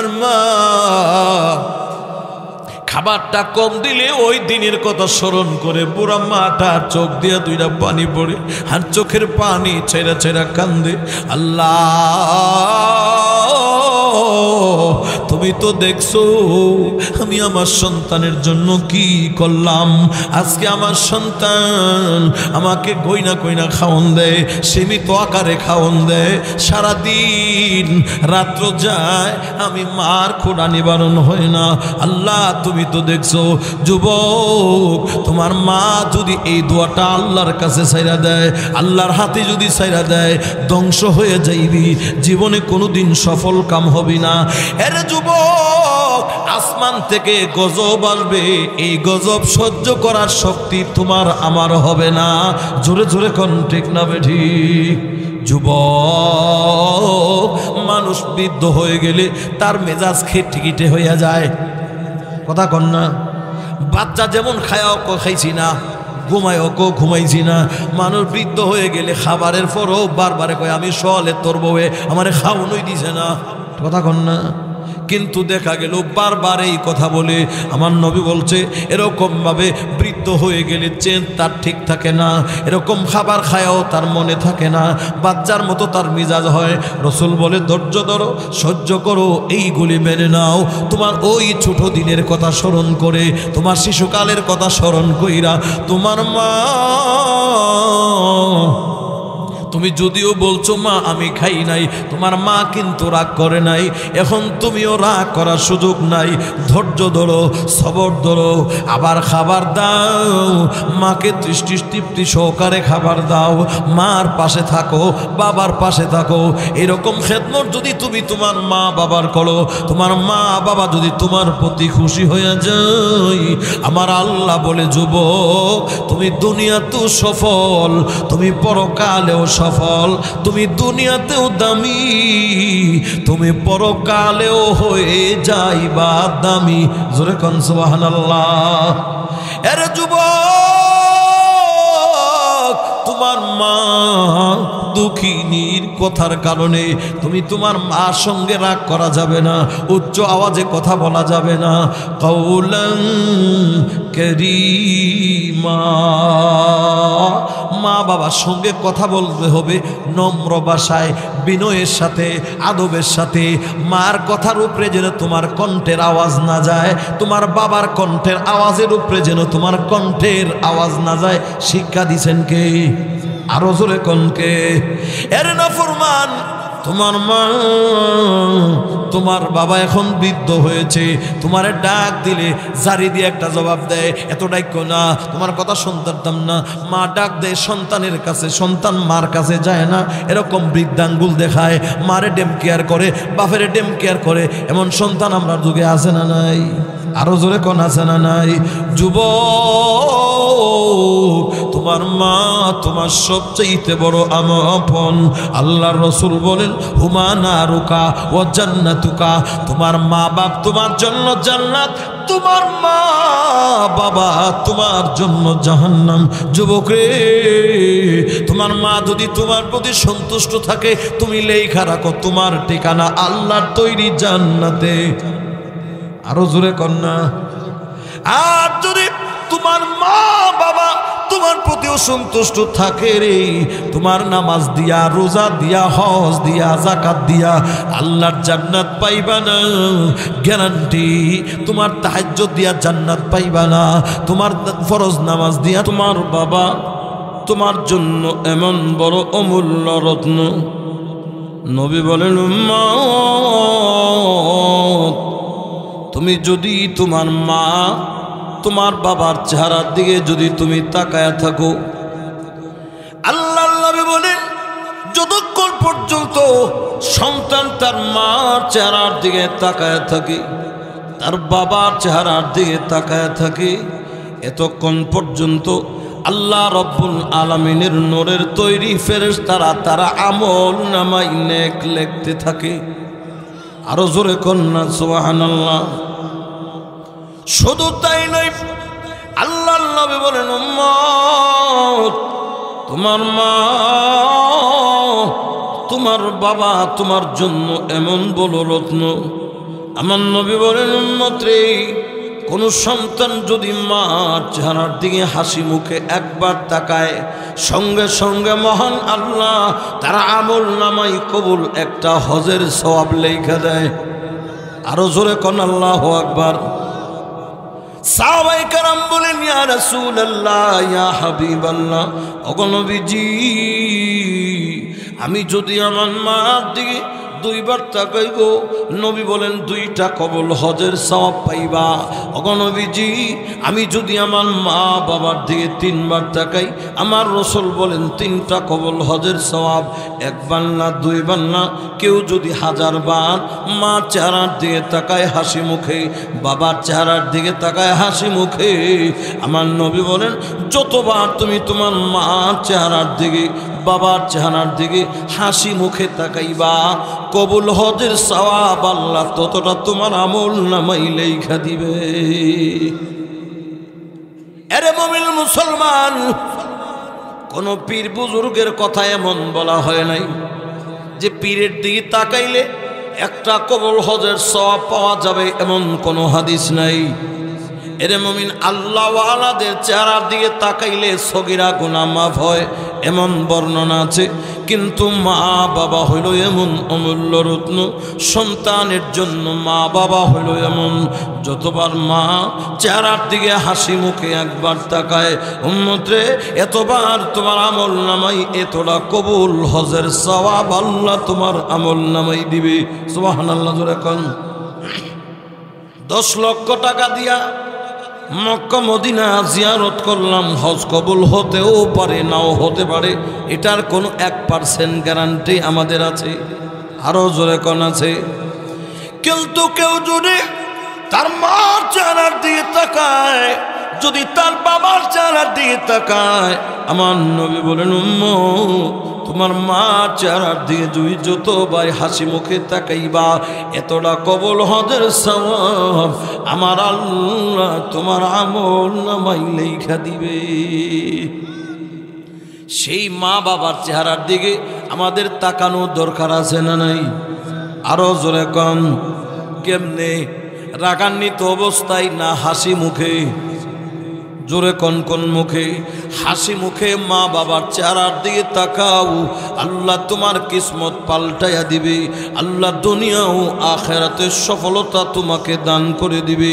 তোমার মা খাবারটা কম দিলে ওই দিনের কথা স্মরণ করে বুড়া মাটা চোখ দিয়ে দুইটা পানি পড়ে আর চোখের পানি ছেড়া ছেড়া কান্দে। আল্লাহ, তুমি তো দেখছো আমি আমার সন্তানের জন্য কি করলাম। আজকে আমার সন্তান আমাকে কইনা কইনা খাওন দেয়, সীমিত আকারে খাওন দেয়, সারাদিন রাত্র যায়, আমি মার খোঁড়া নিবারণ হয় না। আল্লাহ, তুমি তো দেখছো যুবক, তোমার মা যদি এই দোয়াটা আল্লাহর কাছে ছাইরা দেয়, আল্লাহর হাতে যদি ছাইরা দেয়, ধ্বংস হয়ে যাইবি, জীবনে কোনোদিন সফল কাম হবি না। এর যুবক, আসমান থেকে গজব আসবে, এই গজব সহ্য করার শক্তি তোমার আমার হবে না। জোরে জোরে কোন ঠিক না বেঠি? যুবক, মানুষ বৃদ্ধ হয়ে গেলে তার মেজাজ খিটখিটে হইয়া যায়, কথা কন না? বাচ্চা যেমন খায়াও খাইছি না, ঘুমায়ও ঘুমাইছি না, মানুষ বৃদ্ধ হয়ে গেলে খাবারের পরও বারবার কয় আমি সলে তোর বউয়ে আমারে খাওয়ানোই দিছে না, কথা কন না? কিন্তু দেখা গেল বারবার এই কথা বলে। আমার নবী বলছে এরকম ভাবে বৃদ্ধ হয়ে গেলে চেন তার ঠিক থাকে না, এরকম খাবার খায়াও তার মনে থাকে না, বাচ্চার মতো তার মিজাজ হয়। রসুল বলে ধৈর্য ধরো, সহ্য করো, এইগুলি মেনে নাও। তোমার ওই ছোট দিনের কথা স্মরণ করে, তোমার শিশুকালের কথা স্মরণ কইরা তোমার মা, তুমি যদিও বলছো মা আমি খাই নাই, তোমার মা কিন্তু রাগ করে নাই, এখন তুমিও রাগ করার সুযোগ নাই। ধৈর্য ধরো, সবর ধরো, আবার খাবার দাও, মাকে তৃষ্টি তৃপ্তি সহকারে খাবার দাও, মার পাশে থাকো, বাবার পাশে থাকো। এরকম খেদমত যদি তুমি তোমার মা বাবার করো, তোমার মা বাবা যদি তোমার প্রতি খুশি হয়ে যায়, আমার আল্লাহ বলে যুবক, তুমি দুনিয়াতেও সফল, তুমি পরকালেও সফল, তুমি দুনিয়াতেও দামি, তুমি পরকালেও হয়ে যাইবা দামি। জোরে কোন সুবহানাল্লাহ। এর যুবক, তোমার মা দুঃখিনীর কথার কারণে তুমি তোমার মার সঙ্গে রাগ করা যাবে না, উচ্চ আওয়াজে কথা বলা যাবে না। কাউলান কারীমা, মা বাবার সঙ্গে কথা বলতে হবে নম্র ভাষায়, বিনয়ের সাথে, আদবের সাথে। মার কথার উপরে যেন তোমার কণ্ঠের আওয়াজ না যায়, তোমার বাবার কণ্ঠের আওয়াজের উপরে যেন তোমার কণ্ঠের আওয়াজ না যায়। শিক্ষা দিছেন কে? আরো জোরে কনকে? এর নাফরমান তোমার মা, তোমার বাবা এখন বৃদ্ধ হয়েছে, তোমার ডাক দিলে জারি দিয়ে একটা জবাব দেয়, এত ডাক্য না, তোমার কথা শুনতাম না। মা ডাক দেয় সন্তানের কাছে, সন্তান মার কাছে যায় না, এরকম বৃদ্ধাঙ্গুল দেখায়, মারে ডেম কেয়ার করে, বাপের ডেম কেয়ার করে, এমন সন্তান আমরা যুগে আছে না নাই? আরো জোরে কোন আছে না নাই? যুবক, তোমার মা তোমার সবচেয়ে বড় আপন। আল্লাহর রাসূল বলেন হুমা নারুকা ওয়া জান্নাতুকা, তোমার মা বাপ তোমার জন্য জান্নাত, তোমার মা বাবা তোমার জন্য জাহান্নাম। যুবক রে, তোমার মা যদি তোমার প্রতি সন্তুষ্ট থাকে, তুমি লেখা রাখো তোমার ঠিকানা আল্লাহর তৈরি জান্নাতে। আরো জোরে কন্যা। আর যদি তোমার মা বাবা তোমার প্রতি অসন্তুষ্ট থাকে রে, তোমার নামাজ দিয়া, রোজা দিয়া, হজ দিয়া, যাকাত দিয়া আল্লাহর জান্নাত পাইবা না, গ্যারান্টি। তোমার তাহাজ্জুদ দিয়া জান্নাত পাইবা না, তোমার ফরজ নামাজ দিয়া। তোমার বাবা তোমার জন্য এমন বড় অমূল্য রত্ন। নবী বলেন উম্মত, তুমি যদি তোমার মা তোমার বাবার চেহারার দিকে যদি তুমি তাকায়া থাকো, আল্লাহর নবী বলেন যতক্ষণ পর্যন্ত সন্তান তার মার চেহারার দিকে তাকায়া থাকে, তার বাবার চেহারার দিকে তাকায়া থাকে, এতক্ষণ পর্যন্ত আল্লাহ রব্বুল আলামিনের নূরের তৈরি ফেরেশতারা তারা আমল নামায় নেক লিখতে থাকে। আরো জোরে কন্যা সুবহানাল্লাহ। শুধু তাই নয়, আল্লাহর নবী বলেন উম্মত, তোমার মা তোমার বাবা তোমার জন্য এমন বড় রত্ন, আমার নবী বলেন, উম্মত রে, কোন সন্তান যদি মার চেহারার দিকে হাসি মুখে একবার তাকায়, সঙ্গে সঙ্গে মহান আল্লাহ তার আমল নামাই কবুল একটা হজের সওয়াব লেখা দেয়। আরো জোরে কোন আল্লাহু আকবার। সাহাবায়ে কেরাম বলেন, ইয়া রাসূলুল্লাহ, ইয়া হাবিবাল্লাহ, ওগো নবীজি, আমি যদি আমার মার দিকে দুইবার তাকাই গো, নবী বলেন দুইটা কবুল হজের সওয়াব পাইবা। ওগো নবীজি, আমি যদি আমার মা বাবার দিকে তিনবার তাকাই, আমার রাসূল বলেন তিনটা কবুল হজের সওয়াব। একবার না, দুইবার না, কেউ যদি 1000 বার মার চেহারার দিকে তাকায় হাসি মুখে, বাবার চেহারার দিকে তাকায় হাসি মুখে, আমার নবী বলেন যতবার তুমি তোমার মার চেহারার দিকে বাবার চেহারার দিকে হাসি মুখে তাকাইবা, কবুল হজের সওয়াব আল্লাহ ততটা তোমার আমল নামাই লেখা দিবে। আরে মুমিন মুসলমান, কোন পীর বুজুর্গের কথা এমন বলা হয় নাই যে পীরের দিকে তাকাইলে একটা কবুল হজের সওয়াব পাওয়া যাবে, এমন কোন হাদিস নাই। এরে মুমিন, আল্লাহ ওয়ালাদের চেহারার দিকে তাকাইলে সগীরা গুনাহ মাফ হয়, এমন বর্ণনা আছে। কিন্তু মা বাবা হইল এমন অমূল্য রত্ন, সন্তানের জন্য মা বাবা হইল এমন, যতবার মা চেহারার দিকে হাসি মুখে একবার তাকায়, উম্মত রে, এতবার তোমার আমল নামাই এতটা কবুল হজের সওয়াব আল্লাহ তোমার আমল নামাই দিবে। সুবহানাল্লাহ জোরে কোন। 10 লক্ষ টাকা দিয়া মক্কা মদিনা জিয়ারত করলাম, হজ কবুল হতেও পারে নাও হতে পারে, এটার কোনো 1% গ্যারান্টি আমাদের আছে? আরো জোরে কোন আছে? কিন্তু কেউ যদি তার মার চেহারার দিকে তাকায়, যদি তার বাবার চেহারার দিকে তাকায়, আমার নবী বলেন, উম্মত, তোমার মার চেহারার দিকে যদি যতবার হাসি মুখে তাকাইবা, এতটা কবুল হজের সওয়াব আমার আল্লাহ তোমার আমল নামাই লেখা দিবে। সেই মা বাবার চেহারার দিকে আমাদের তাকানো দরকার আছে না নাই? আরো জোরে কম। কেমনে? রাগান্বিত অবস্থায় না হাসি মুখে? জোরে কোন কোন মুখে? হাসি মুখে মা বাবার চেহারার দিকে তাকাও, আল্লাহ তোমার কিসমত পাল্টাইয়া দিবে, আল্লাহ দুনিয়া ও আখিরাতের সফলতা তোমাকে দান করে দিবে।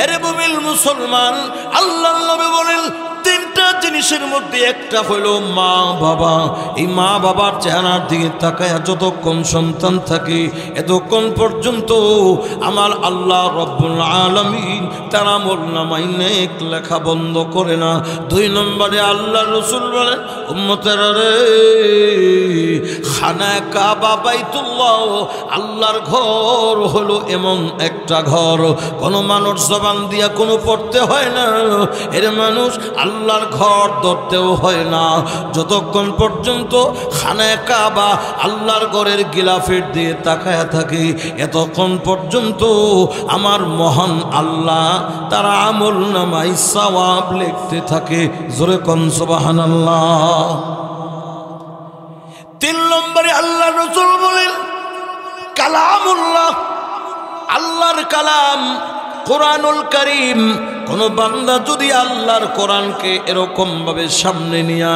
আরে মুমিন মুসলমান, আল্লাহ নবী বলেন তিনটা জিনিসের মধ্যে একটা হলো মা বাবা। এই মা বাবার চেহারার দিকে তাকায় যতক্ষণ সন্তান থাকে, এতক্ষণ পর্যন্ত আমার আল্লাহ রব্বুল আলামিন তার আমল নামায় নেক লেখা বন্ধ করে না। 2 নম্বরে আল্লাহ রাসূল বলেন, উম্মতেরা রে, খানা কাবা বাইতুল্লাহ, আল্লাহর ঘর হলো এমন একটা ঘর, কোনো মানুষ জবান দিয়া কোনো পড়তে হয় না, এর মানুষ আল্লাহর ঘর ধরতেও হয় না, যতক্ষণ পর্যন্ত খানায় কাবা আল্লাহর ঘরের গিলাফের দিয়ে তাকায়া থাকে, এতক্ষণ পর্যন্ত আমার মহান আল্লাহ তার আমল নামায় সওয়াব লিখতে থাকে। জোরে কোন সুবহানাল্লাহ। 3 নম্বরে আল্লাহ রাসূল বলেন, কালামুল্লাহ, আল্লাহর কালাম কোরআনুল কারীম। কোন বান্দা যদি আল্লাহর কোরআনকে এরকম ভাবে সামনে নিয়া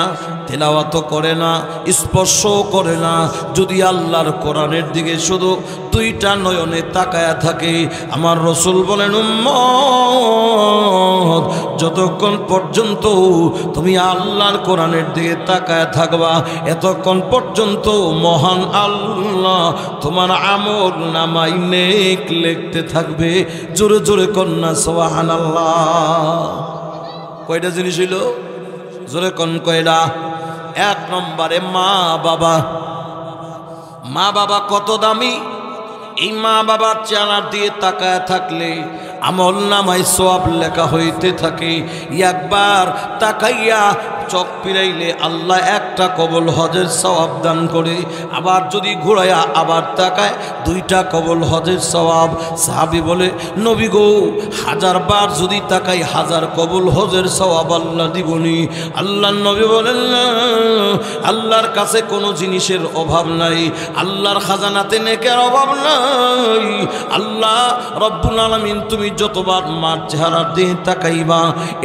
তেলাওয়াত করে না, স্পর্শ করে না, যদি আল্লাহর কোরআনের দিকে শুধু 2টা নয়নে তাকায়া থাকে, আমার রাসূল বলেন, উম্মত, যতক্ষণ পর্যন্ত তুমি আল্লাহর কোরআনের দিকে তাকায়া থাকবা, এতক্ষণ পর্যন্ত মহান আল্লাহ তোমার আমল নামায় নেক লিখতে থাকবে। জোরে জোরে কন্যা সুবহানাল্লাহ। কয়টা জিনিস হইল? জোরে কোন কয়টা? 1 নম্বরে মা বাবা। মা বাবা কত দামি! এই মা বাবার চেহারার দিয়ে তাকায় থাকলে আমল নামায় সওয়াব লেখা হইতে থাকে। একবার তাকাইয়া চোখ ফিরাইলে আল্লাহ একটা কবুল হজের সওয়াব দান করে, আবার যদি ঘুরাইয়া আবার তাকায় 2টা কবুল হজের সওয়াব। সাহাবী বলে, নবী গো, 1000 বার যদি তাকাই 1000 কবুল হজের সওয়াব আল্লাহ দিবনি। আল্লাহ নবী বলেন, আল্লাহর কাছে কোনো জিনিসের অভাব নাই, আল্লাহর খাজানাতে নেকের অভাব নাই। আল্লাহ রব্বুল আলামিন তুমি যতবার মার চেহারার দিকে তাকাইবা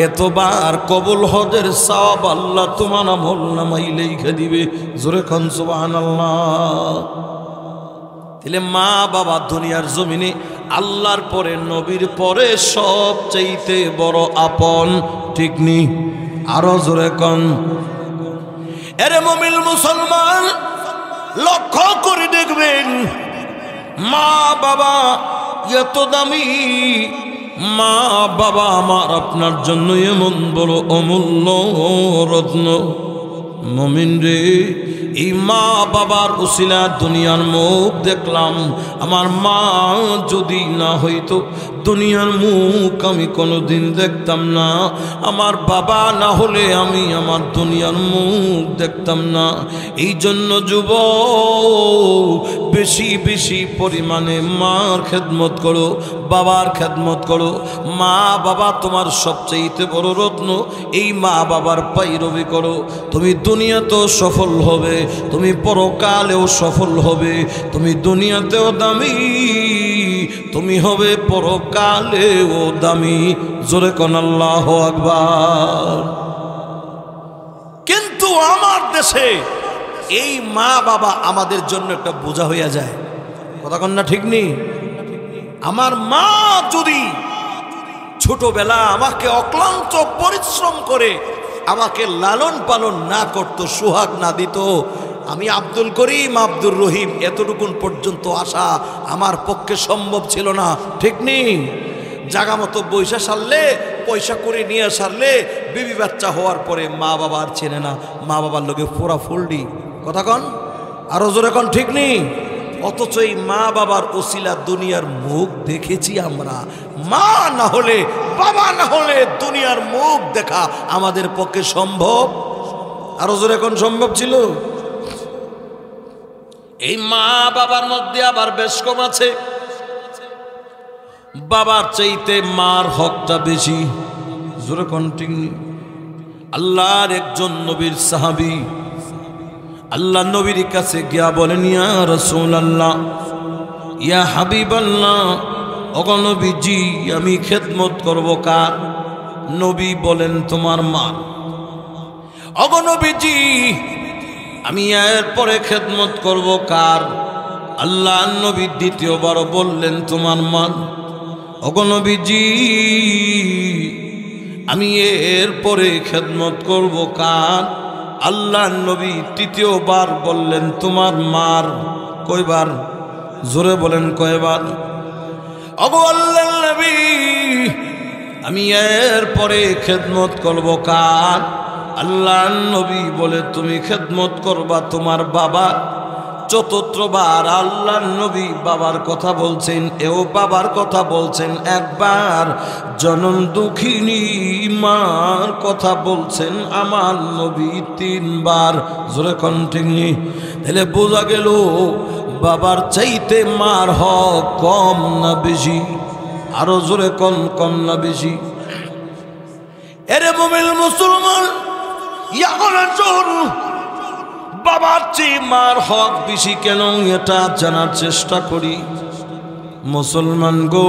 এতবার কবুল হজের সওয়াব আল্লাহ তোমার আমল নামায় লিখে দিবে। জোরে কোন সুবহানাল্লাহ। তাহলে মা বাবা দুনিয়ার জমিনে আল্লাহর পরে নবীর পরে সবচাইতে বড় আপন, ঠিক নি? আরো জোরে কোন। এরে মুমিন মুসলমান, লক্ষ্য করে দেখবেন মা বাবা এত দামি, মা বাবা আমার আপনার জন্য এমন বড় অমূল্য রত্ন। মুমিন রে, এই মা বাবার উসিলা দুনিয়ার মুখ দেখলাম। আমার মা যদি না হইতো দুনিয়ার মুখ আমি কোনোদিন দেখতাম না। আমার বাবা না হলে আমি আমার দুনিয়ার মুখ দেখতাম না। এই জন্য যুবক বেশি বেশি পরিমাণে মার খেদমত করো, বাবার খেদমত করো। মা বাবা তোমার সবচেয়ে বড় রত্ন। এই মা বাবার পাইরবি করো, তুমি দুনিয়াতেও সফল হবে, তুমি পরকালেও সফল হবে। তুমি দুনিয়াতেও দামি, তুমি হবে পরকালেও দামি। জোরে কোন আল্লাহু আকবার। কিন্তু আমার দেশে এই মা বাবা আমাদের জন্য একটা বোঝা হইয়া যায়। কথা কন না, ঠিক নেই? আমার মা যদি ছোটবেলা আমাকে অক্লান্ত পরিশ্রম করে আমাকে লালন পালন না করতো, সোহাগ না দিত, আমি আব্দুল করিম আব্দুর রহিম এতটুকুন পর্যন্ত আসা আমার পক্ষে সম্ভব ছিল না, ঠিক নেই? জাগা মতো বৈশা সারলে, পয়সা করে নিয়ে সারলে, বিবি বাচ্চা হওয়ার পরে মা বাবা আর চেনে না, মা বাবার লোকে ফোরা ফুলডি। কথা কন, আরো জোরে কন, ঠিক নেই? অথচ এই মা বাবার ওসিলা দুনিয়ার মুখ দেখেছি আমরা। মা না হলে, বাবা না হলে দুনিয়ার মুখ দেখা আমাদের পক্ষে সম্ভব? আরো জোরে কোন সম্ভব ছিল? এই মা বাবার মধ্যে আবার বেশ কম আছে। বাবার চাইতে মার হকটা বেশি। জোরে কোন, ঠিক নেই? আল্লাহর একজন নবীর সাহাবী আল্লাহ নবীর কাছে গিয়া বলেন, ইয়া রাসূলুল্লাহ, ইয়া হাবিবাল্লাহ, ওগো নবীজি আমি খেদমত করব কার? নবী বলেন তোমার মা। ওগো নবীজি আমি এর পরে খেদমত করব কার? আল্লাহ নবী দ্বিতীয়বার বললেন তোমার মা। ওগো নবীজি আমি এর পরে খেদমত করব কার? আল্লাহ নবী তৃতীয়বার বললেন তোমার মার। কয়বার? জোরে বলেন কয়বার? ওগো আল্লাহর নবী আমি এর পরে খেদমত করব কার? আল্লাহ নবী বলে তুমি খেদমত করবা তোমার বাবা। চতুর্থবার আল্লাহ নবী বাবার কথা বলছেন, এও বাবার কথা বলছেন একবার, জনম দুঃখিনী মার কথা বলছেন আমার নবী তিনবার। জোরে কন্টিনিউ। তাহলে বোঝা গেল বাবার চাইতে মার হক কম না বেশি? আরো জোরে কম, কম না বেশি? এরে মুমিন মুসলমান, বাবার চেয়ে মার হক বেশি কেন এটা জানার চেষ্টা করি। মুসলমান গো,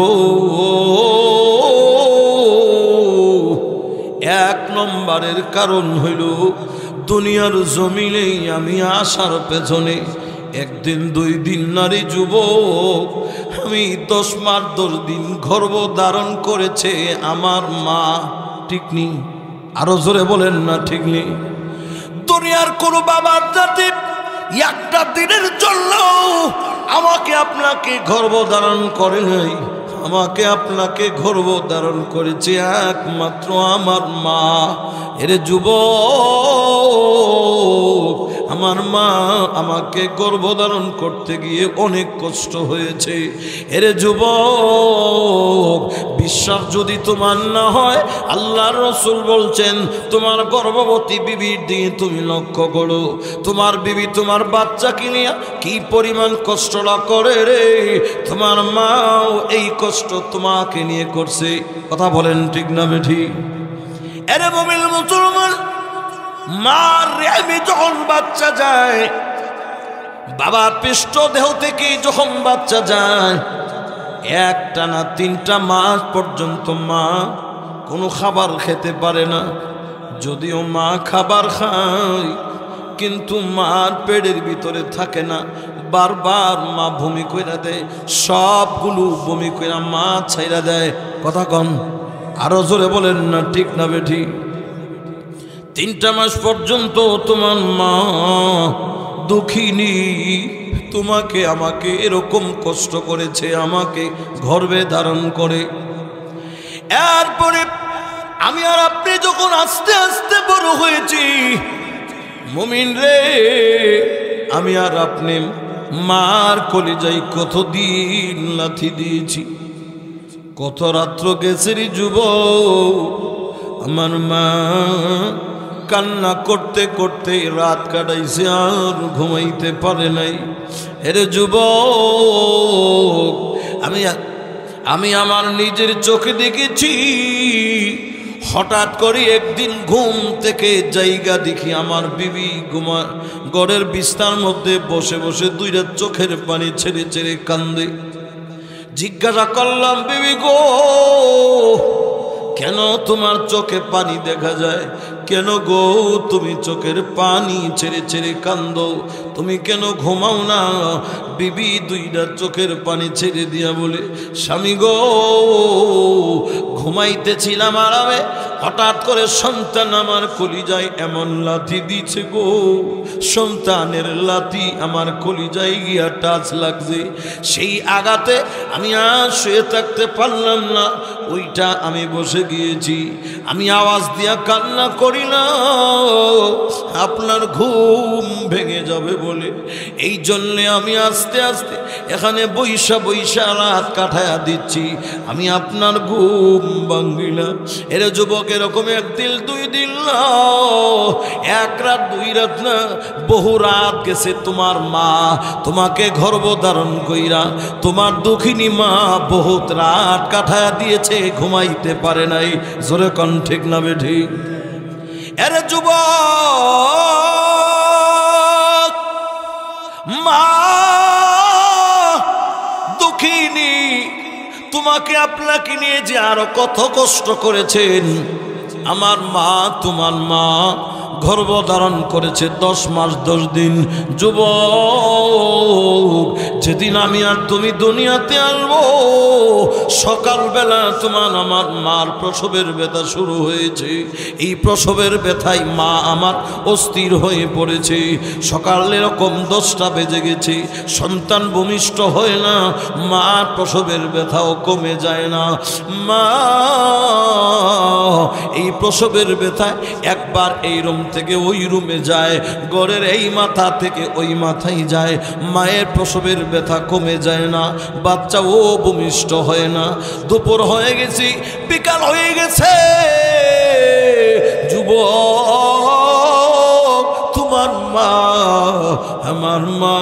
এক নম্বরের কারণ হইল দুনিয়ার জমিনেই আমি আসার পেছনে একদিন দুই দিন নারী যুবক আমি 10 মাস 10 দিন গর্ভ ধারণ করেছে আমার মা। ঠিক নেই? আরো জোরে বলেন না, ঠিক নেই? দুনিয়ার কোন বাবার জাতি একটা দিনের জন্য আমাকে আপনাকে গর্ভ ধারণ করে নাই। আমাকে আপনাকে গর্ভ ধারণ করেছে একমাত্র আমার মা। এর যুবক, আমার মা আমাকে গর্ভধারণ করতে গিয়ে অনেক কষ্ট হয়েছে। এর যুবক, বিশ্বাস যদি তোমার না হয়, আল্লাহর রাসূল বলছেন তোমার গর্ভবতী বিবির দিকে তুমি লক্ষ্য করো। তোমার বিবি তোমার বাচ্চাকে নিয়ে কি পরিমাণ কষ্টটা করে রে। তোমার মাও এই কষ্ট তোমাকে নিয়ে করছে। কথা বলেন ঠিক না বেঠি? এরে মুমিন মুসলমান, মার আমি যখন বাচ্চা যায়, বাবার পৃষ্ঠ দেহ থেকে যখন বাচ্চা যায়, একটানা 3টা মাস পর্যন্ত মা কোনো খাবার খেতে পারে না। যদিও মা খাবার খায়, কিন্তু মার পেটের ভিতরে থাকে না। বারবার মা বমি কইরা দেয়, সবগুলো বমি কইরা মা ছাইরা দেয়। কথা কন, আরো জোরে বলেন না ঠিক না বেঠি? 3টা মাস পর্যন্ত তোমার মা দুঃখিনী, তোমাকে আমাকে এরকম কষ্ট করেছে, আমাকে গর্ভে ধারণ করে। এরপরে আমি আর আপনি যখন আস্তে আস্তে বড় হয়েছি, মুমিন রে, আমি আর আপনি মার কলিজায় কতদিন লাথি দিয়েছি, কত রাত্র গেছে রে যুবক। আমার মা কান্না করতে করতে রাত কাটাইছে, আর ঘুমাইতে পারে নাই। এরে যুবক, আমি আমার নিজের চোখে দেখেছি, হঠাৎ করে একদিন ঘুম থেকে জায়গা দেখি আমার বিবি ঘরের বিছানার মধ্যে বসে বসে 2টা চোখের পানি ছেড়ে ছেড়ে কান্দে। জিজ্ঞাসা করলাম, বিবি গো, কেন তোমার চোখে পানি দেখা যায়? কেন গো তুমি চোখের পানি ছেড়ে ছেড়ে কান্দো? তুমি কেন ঘুমাও না? বিবি 2টা চোখের পানি ছেড়ে দিয়া বলে, স্বামী গো, ঘুমাইতেছিলাম আরামে, হঠাৎ করে সন্তান আমার কলিজায় এমন লাথি দিছে গো, সন্তানের লাথি আমার কলিজায় গিয়া টাচ লাগছে। সেই আঘাতে আমি আর শুয়ে থাকতে পারলাম না, ওইটা আমি বসে গিয়েছি। আমি আওয়াজ দিয়া কান্না করি না, আপনার ঘুম ভেঙে যাবে বলে। এই জন্যে আমি আস্তে আস্তে এখানে বৈশা বৈশা রাত কাটায়া দিচ্ছি, আমি আপনার ঘুম ভাঙবি না। এর যুবক, এরকম 1 দিন 2 দিন না, 1 রাত 2 রাত না, বহু রাত গেছে। তোমার মা তোমাকে গর্ভধারণ কইরা, তোমার দুঃখিনী মা বহুত রাত কাটায়া দিয়েছে, ঘুমাইতে পারে নাই। জোরে কন ঠিক না বেঠি? এর যুবক, মা দুঃখিনী, তোমাকে আপনাকে নিয়ে যে আরো কত কষ্ট করেছেন। আমার মা, তোমার মা গর্ভধারণ করেছে 10 মাস 10 দিন। যুবক, যেদিন আমি আর তুমি দুনিয়াতে আনবো, সকালবেলা তোমার আমার মার প্রসবের ব্যথা শুরু হয়েছে। এই প্রসবের ব্যথায় মা আমার অস্থির হয়ে পড়েছে। সকাল এরকম 10টা বেজে গেছে, সন্তান ভূমিষ্ঠ হয় না, মা প্রসবের ব্যথাও কমে যায় না। মা এই প্রসবের ব্যথায় একবার এই রুম থেকে ওই রুমে যায়, ঘরের এই মাথা থেকে ওই মাথায় যায়। মায়ের প্রসবের ব্যথা কমে যায় না, বাচ্চা ও ভূমিষ্ঠ হয় না। দুপুর হয়ে গেছি, বিকাল হয়ে গেছে। যুবক, তোমার মা, আমার মা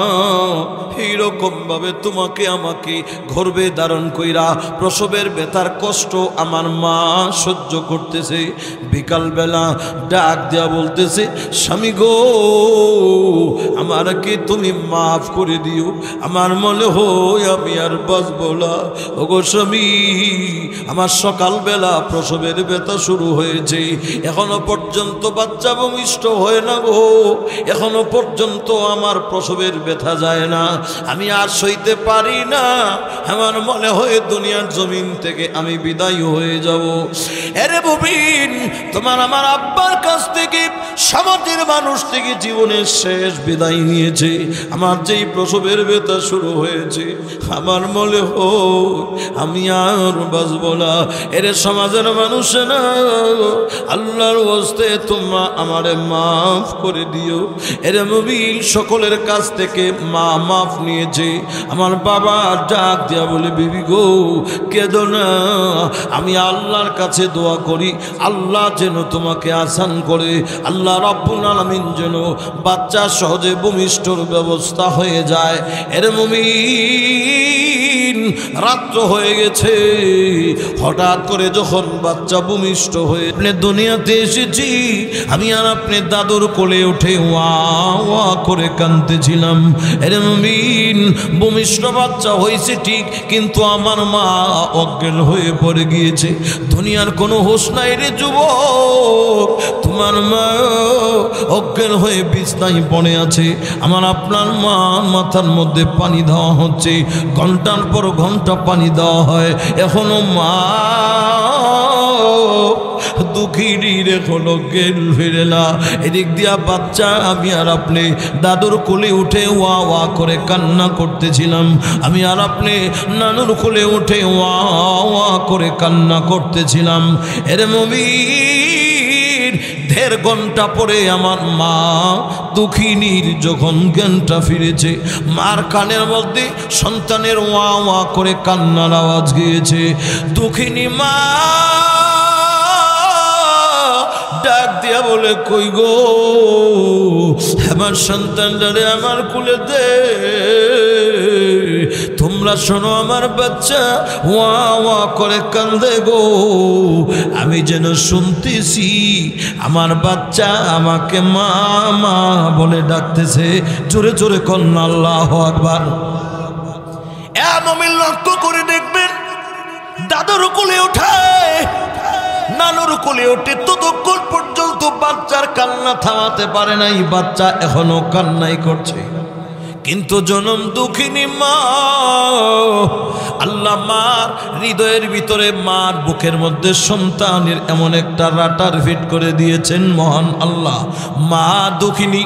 এইরকম ভাবে তোমাকে আমাকে গর্ভে ধারণ কইরা প্রসবের ব্যথার কষ্ট আমার মা সহ্য করতেছে। বিকালবেলা ডাক দেয়া বলতেছে, স্বামী গো, আমাকে তুমি মাফ করে দিও, আমার মনে হয় আমি আর বাঁচব না। ওগো স্বামী, আমার সকালবেলা প্রসবের ব্যথা শুরু হয়েছে, এখনো পর্যন্ত বাচ্চা ভূমিষ্ঠ হয় না গো, এখনো পর্যন্ত আমার প্রসবের ব্যথা যায় না, আমি আর সইতে পারি না, আমার মনে হয় দুনিয়ার জমিন থেকে আমি বিদায় হয়ে যাব। এরে মুমিন, তোমার আমার আব্বার কাছ থেকে, সমাজের মানুষ থেকে জীবনের শেষ বিদায় নিয়েছে। আমার যেই প্রসবের ব্যথা শুরু হয়েছে, আমার মনে হয় আমি আর বাঁচব না। এরে সমাজের মানুষ না, আল্লাহর ওয়াস্তে তোমরা আমারে মাফ করে দিও। এরে মুমিন, সকলের কাছ থেকে মা মাফ নিয়েছে। আমার বাবা ডাক দিয়া বলে, বিবি গো কেঁদো না, আমি আল্লাহর কাছে দোয়া করি আল্লাহ যেন তোমাকে আসান করে, আল্লাহ রাব্বুল আলামিন যেন বাচ্চা সহজে ভূমিষ্ঠর ব্যবস্থা হয়ে যায়। এর মুমিন রাত্র হয়ে গেছে, হঠাৎ করে যখন বাচ্চা ভূমিষ্ঠ হয়ে আপনি দুনিয়াতে এসেছি, আমি আর আপনি দাদুর কোলে উঠে ওয়া ওয়া করে কাঁদতেছিলাম। এর মুমিন ভূমিষ্ঠ বাচ্চা হয়েছে ঠিক, কিন্তু আমার মা অজ্ঞান হয়ে পড়ে গিয়েছে, দুনিয়ার কোনো হোশ নাই রে যুবক, তোমার মা অজ্ঞান হয়ে বিছনায় পড়ে আছে। আমার আপনার মা মাথার মধ্যে পানি দেওয়া হচ্ছে, ঘন্টার পর ঘন্টা পানি দেওয়া হয়, এখনো মা দুঃখিনী এখনো জ্ঞান ফিরে না। এদিক দিয়া বাচ্চা আমি আর আপনি দাদুর কোলে উঠে ওয়া ওয়া করে কান্না করতেছিলাম, আমি আর আপনি নানুর কোলে উঠে ওয়া ওয়া করে কান্না করতেছিলাম। এর মুমিন 1.5 ঘন্টা পরে আমার মা দুঃখিনীর যখন জ্ঞানটা ফিরেছে, মার কানের মধ্যে সন্তানের ওয়া ওয়া করে কান্নার আওয়াজ গিয়েছে। দুঃখিনী মা ডাক দিয়া বলে, কই গো আমার সন্তানটারে আমার কোলে দে, তোমরা শোনো আমার বাচ্চা ওয়া ওয়া করে কান্দে গো, আমি যেন শুনতেছি আমার বাচ্চা আমাকে মা মা বলে ডাকতেছে। জোরে জোরে কন্যা আল্লাহু আকবার। এ মুমিন লক্ষ্য করে দেখবেন, দাদুর কোলে ওঠায় নানুর কোলে ওঠে, ততক্ষণ পর্যন্ত বাচ্চার কান্না থামাতে পারে নাই, বাচ্চা এখনো কান্নাই করছে। কিন্তু জনম দুঃখিনী মা, আল্লাহ মার হৃদয়ের ভিতরে, মার বুকের মধ্যে সন্তানের এমন একটা রাটার ফিট করে দিয়েছেন মহান আল্লাহ। মা দুঃখিনী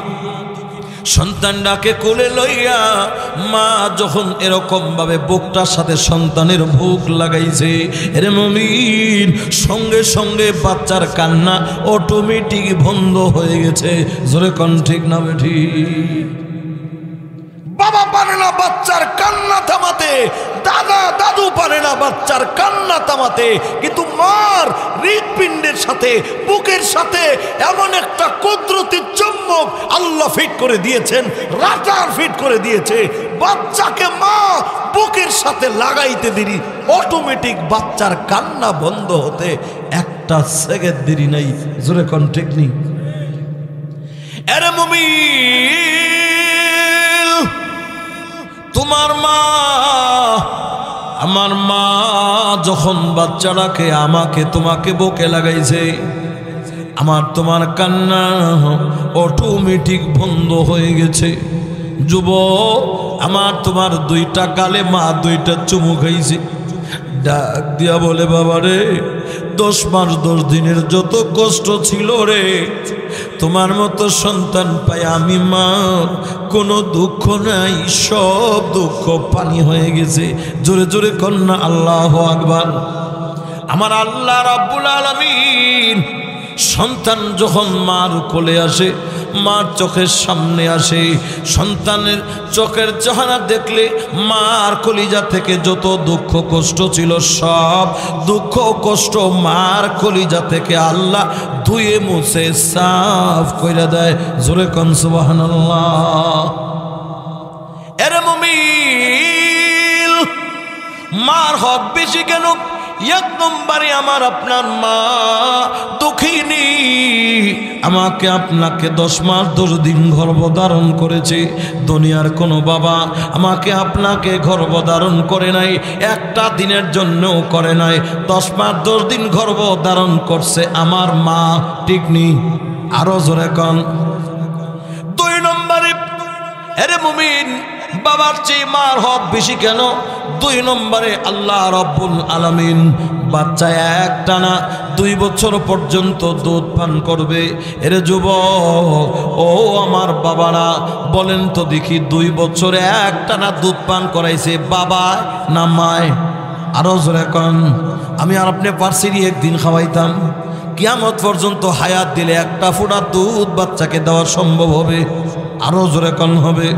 সন্তানটাকে কোলে লইয়া মা যখন এরকম ভাবে বুকটার সাথে সন্তানের বুক লাগাইছে, এর মুমিন সঙ্গে সঙ্গে বাচ্চার কান্না অটোমেটিক বন্ধ হয়ে গেছে। জোরে কোন ঠিক না বেঠি? বাবা পারে না বাচ্চার কান্না থামাতে, দাদা দাদু পারে না বাচ্চার কান্না থামাতে, কিন্তু মার হৃৎপিণ্ডের সাথে বুকের সাথে এমন একটা কুদরতি চুম্বক আল্লাহ ফিট করে দিয়েছেন, রাটার ফিট করে দিয়েছে। বাচ্চাকে মা বুকের সাথে লাগাইতে দেরি, অটোমেটিক বাচ্চার কান্না বন্ধ হতে 1 সেকেন্ড দেরি নাই। জোরে কোন ঠিক নেই? আরে মুমিন, তোমার মা আমার মা যখন বাচ্চাটাকে আমাকে তোমাকে বুকে লাগাইছে, আমার তোমার কান্না অটোমেটিক বন্ধ হয়ে গেছে। যুবক, আমার তোমার 2টা গালে মা 2টা চুমু খাইছে। ডাক দিয়া বলে, বাবা রে 10 মাস 10 দিনের যত কষ্ট ছিল রে, তোমার মতো সন্তান পাই আমি মা কোনো দুঃখ নাই, সব দুঃখ পানি হয়ে গেছে। জোরে জোরে কন্যা আল্লাহু আকবার। আমার আল্লাহ রাব্বুল আলামিন সন্তান যখন মার কোলে আসে, মার চোখের সামনে আসে, সন্তানের চোখের চেহারা দেখলে মার কলিজা থেকে যত দুঃখ কষ্ট ছিল, সব দুঃখ কষ্ট মার কলিজা থেকে আল্লাহ ধুয়ে মুছে সাফ কইরা দেয়। জোরে কোন সুবহানাল্লাহ। এর মুমিন, মার হক বেশি কেন? 1 নম্বরে আমার আপনার মা দুঃখিনী, আমাকে আপনাকে 10 মাস 10 দিন গর্ভধারণ করেছে। দুনিয়ার কোনো বাবা আমাকে আপনাকে গর্ভধারণ করে নাই, একটা দিনের জন্যও করে নাই। 10 মাস 10 দিন গর্ভধারণ করছে আমার মা, ঠিক নি? আরো জোরে কন। 2 নম্বরে, আরে মুমিন, বাবার চেয়ে মার হক বেশি কেন? 2 নম্বরে আল্লাহ রাব্বুল আলামিন বাচ্চা একটানা 2 বছর পর্যন্ত দুধ পান করবে। এর যুবক, ও আমার বাবারা বলেন তো দেখি, 2 বছরে একটানা দুধ পান করাইছে বাবা না মায়? আরো জোরে কন। আমি আর আপনি পার্সিরি একদিন খাওয়াইতাম, কিয়ামত পর্যন্ত হায়াত দিলে 1 ফোঁটা দুধ বাচ্চাকে দেওয়া সম্ভব হবে? আরো জোরে কন হবে?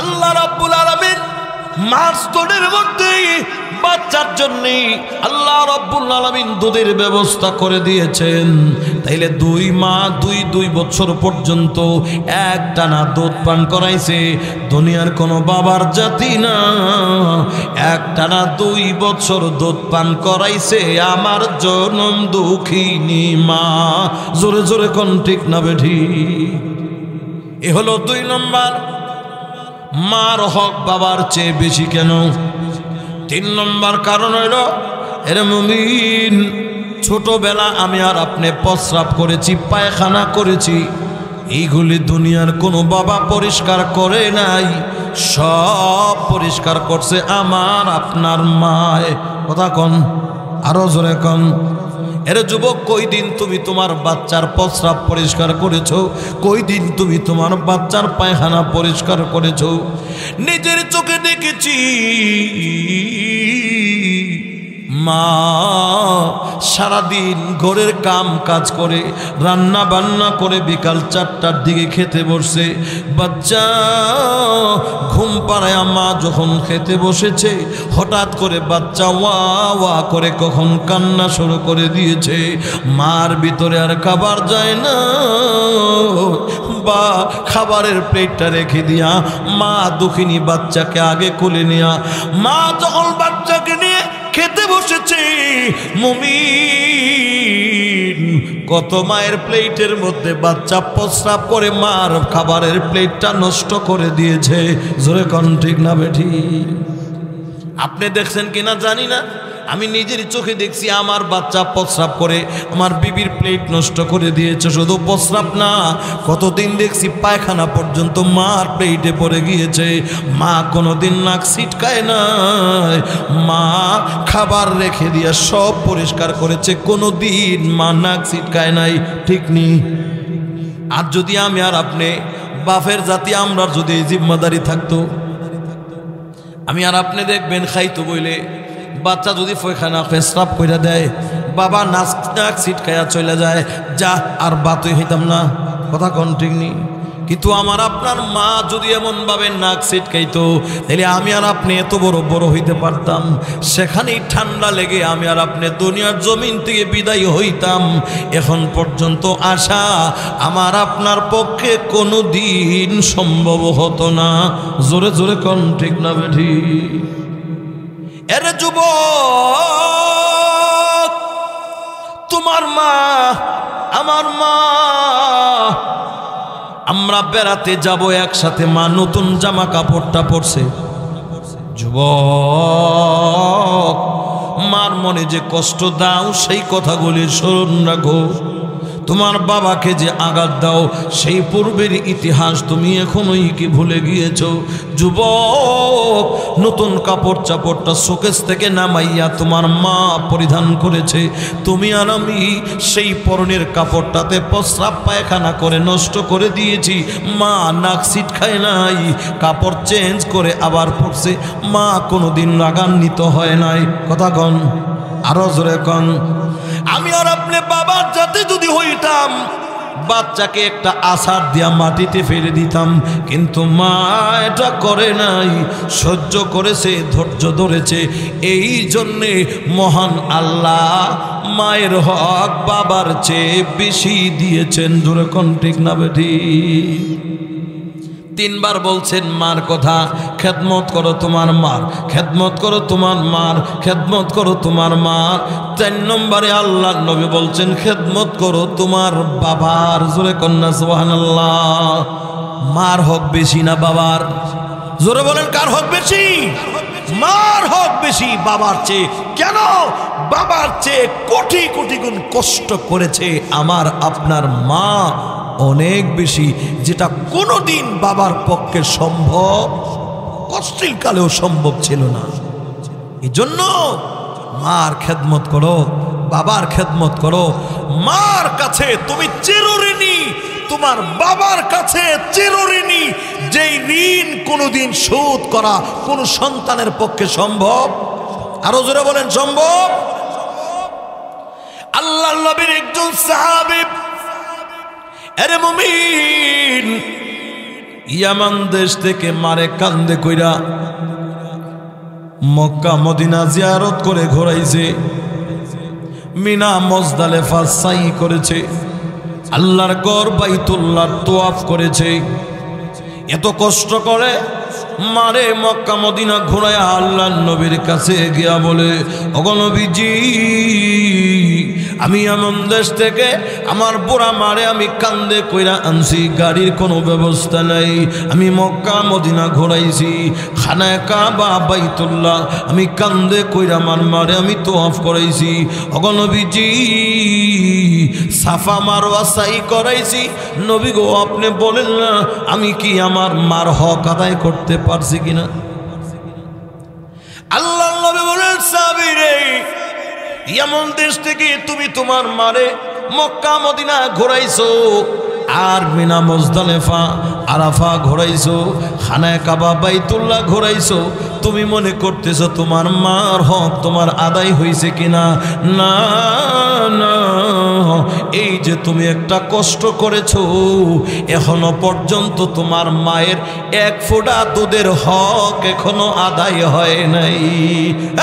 আল্লাহ রাব্বুল আলামিন মার স্তনের মধ্যে বাচ্চার জন্য আল্লাহ রাব্বুল আলামিন দুধের ব্যবস্থা করে দিয়েছেন। তাইলে দুই মা দুই বছর পর্যন্ত একটানা দুধ পান করাইছে। দুনিয়ার কোনো বাবার জাতি না একটানা 2 বছর দুধ পান করাইছে আমার জনম দুঃখিনী মা। জোরে জোরে কোন ঠিক না বেঠি? এ হলো 2 নম্বর। মার হক বাবার চেয়ে বেশি কেন? 3 নম্বর কারণ হইল, এরে মুমিন, ছোটবেলা আমি আর আপনি প্রস্রাব করেছি, পায়খানা করেছি, এইগুলি দুনিয়ার কোনো বাবা পরিষ্কার করে নাই, সব পরিষ্কার করছে আমার আপনার মায়। কথা কন, আরো জোরে কন। এরে যুবক, কই দিন তুমি তোমার বাচ্চার প্রস্রাব পরিষ্কার করেছো? কই দিন তুমি তোমার বাচ্চার পায়খানা পরিষ্কার করেছো? নিজের চোখে দেখেছি মা সারাদিন ঘরের কাম কাজ করে রান্না বান্না করে বিকাল 4টার দিকে খেতে বসছে। বাচ্চা ঘুম পাড়ায় মা যখন খেতে বসেছে, হঠাৎ করে বাচ্চা ওয়া ওয়া করে কখন কান্না শুরু করে দিয়েছে। মার ভিতরে আর খাবার যায় না, বা খাবারের প্লেটটা রেখে দিয়া মা দুঃখিনী বাচ্চাকে আগে কোলে নেয়া। মা যখন বাচ্চাকে নিয়ে খেতে বসেছে, মুমিন, কত মায়ের প্লেটের মধ্যে বাচ্চা প্রস্রাব করে মার খাবারের প্লেটটা নষ্ট করে দিয়েছে। জোরে কোন ঠিক না বেঠি? আপনি দেখছেন কিনা জানি না, আমি নিজের চোখে দেখছি আমার বাচ্চা প্রস্রাব করে আমার বিবির প্লেট নষ্ট করে দিয়েছে। শুধু প্রস্রাব না, কতদিন দেখছি পায়খানা পর্যন্ত মার প্লেটে পড়ে গিয়েছে। মা কোনোদিন নাক ছিটকায় নাই, মা খাবার রেখে দিয়ে সব পরিষ্কার করেছে, কোনোদিন মা নাক ছিটকায় নাই। ঠিক নি? আর যদি আমি আর আপনি বাপের জাতি আমরা যদি এই জিম্মাদারি থাকতো, আমি আর আপনি দেখবেন খাইতো বইলে বাচ্চা যদি পয়খানা পেশরাব কইরা দেয়, বাবা নাক ছিটকায়া চলে যায়, যা আর বাতই হইতাম না। কথা কোন ঠিক নি? কিন্তু আমার আপনার মা যদি এমন ভাবে নাক ছিটকাইতো, তাহলে আমি আর আপনি এত বড় হইতে পারতাম। সেখানেই ঠান্ডা লেগে আমি আর আপনি দুনিয়ার জমিন থেকে বিদায় হইতাম। এখন পর্যন্ত আসা আমার আপনার পক্ষে কোনো দিন সম্ভব হতো না। জোরে জোরে কোন ঠিক না বেঠি? এরে যুবক, তোমার মা আমার মা, আমরা বেড়াতে যাব একসাথে, মা নতুন জামা কাপড়টা পরছে। যুবক, মার মনে যে কষ্ট দাও সেই কথাগুলির স্মরণ রাখো। তোমার বাবাকে যে আঘাত দাও সেই পূর্বের ইতিহাস তুমি এখনোই কি ভুলে গিয়েছো? যুবক, নতুন কাপড় চাপড়টা শোকেস থেকে নামাইয়া তোমার মা পরিধান করেছে, তুমি আর আমি সেই পরনের কাপড়টাতে প্রস্রাব পায়খানা করে নষ্ট করে দিয়েছি। মা নাক ছিটকায় নাই, কাপড় চেঞ্জ করে আবার পরছে। মা কোনোদিন রাগান্বিত হয় নাই। কথা কন, আরো জোরে কন। আমি আর আপনি বাবার যাতে যদি হইতাম, বাচ্চাকে একটা আছাড় দিয়া মাটিতে ফেলে দিতাম, কিন্তু মা এটা করে নাই, সহ্য করেছে, ধৈর্য ধরেছে। এই জন্যে মহান আল্লাহ মায়ের হক বাবার চেয়ে বেশি দিয়েছেন। জোরে কোন ঠিক না বেঠি? 3 বার বলছেন মার কথা, খেদমত করো তোমার মার, খেদমত করো তোমার মার, খেদমত করো তোমার মার। 4 নম্বরে আল্লাহর নবী বলছেন খেদমত করো তোমার বাবার। জোরে কন্যা সুবহানাল্লাহ। মার হক বেশি না বাবার? জোরে বলেন, কার হক বেশি? মার হক বেশি বাবার চেয়ে। কেন? বাবার চেয়ে কোটি কোটি গুণ কষ্ট করেছে আমার আপনার মা, অনেক বেশি, যেটা কোনোদিন বাবার পক্ষে সম্ভব, কষ্টের কালেও সম্ভব ছিল না। এই জন্য মার খেদমত করো, বাবার খেদমত করো। মার কাছে তুমি চিরঋণী, তোমার বাবার কাছে চিরঋণী। যেই ঋণ কোনোদিন শোধ করা কোন সন্তানের পক্ষে সম্ভব? আরো জোরে বলেন, সম্ভব? আল্লাহর নবীর একজন সাহাবী, আরে মুমিন, ইয়ামান দেশ থেকে মারে কান্দে কইরা মক্কা মদিনা জিয়ারত করে ঘোরাইছে, মিনা মুজদালিফা সাই করেছে, আল্লাহর ঘর বাইতুল্লাহর তওয়াফ করেছে। এত কষ্ট করে মারে মক্কা মদিনা ঘোরায়া আল্লাহর নবীর কাছে গিয়া বলে, ওগো নবীজি, আমি এমন দেশ থেকে আমার বুড়া মারে আমি কান্দে কইরা আনছি, গাড়ির কোনো ব্যবস্থা নাই, আমি মক্কা মদিনা ঘোরাইছি, খানায় কাবা বাইতুল্লাহ আমি কান্দে কইরা আমার মারে আমি তওয়াফ করাইছি। ওগো নবীজি, সাফা মারওয়া সাই করাইছি, নবী গো আপনি বলেন না আমি কি আমার মার হক আদায় করতে পারছি কিনা? আল্লাহর নবী বলেন, সাহাবীরে, এমন দেশ থেকে তুমি তোমার মারে মক্কা মদিনা ঘোরাইছো, আর মিনা মুজদালিফা আরাফা ঘোরাইছো, খানায় কাবা বাইতুল্লাহ ঘোরাইছো, তুমি মনে করতেছো তোমার মার হক তোমার আদায় হয়েছে কিনা? না না, এই যে তুমি একটা কষ্ট করেছো, এখনো পর্যন্ত তোমার মায়ের এক ফোঁটা দুধের হক এখনো আদায় হয় নাই।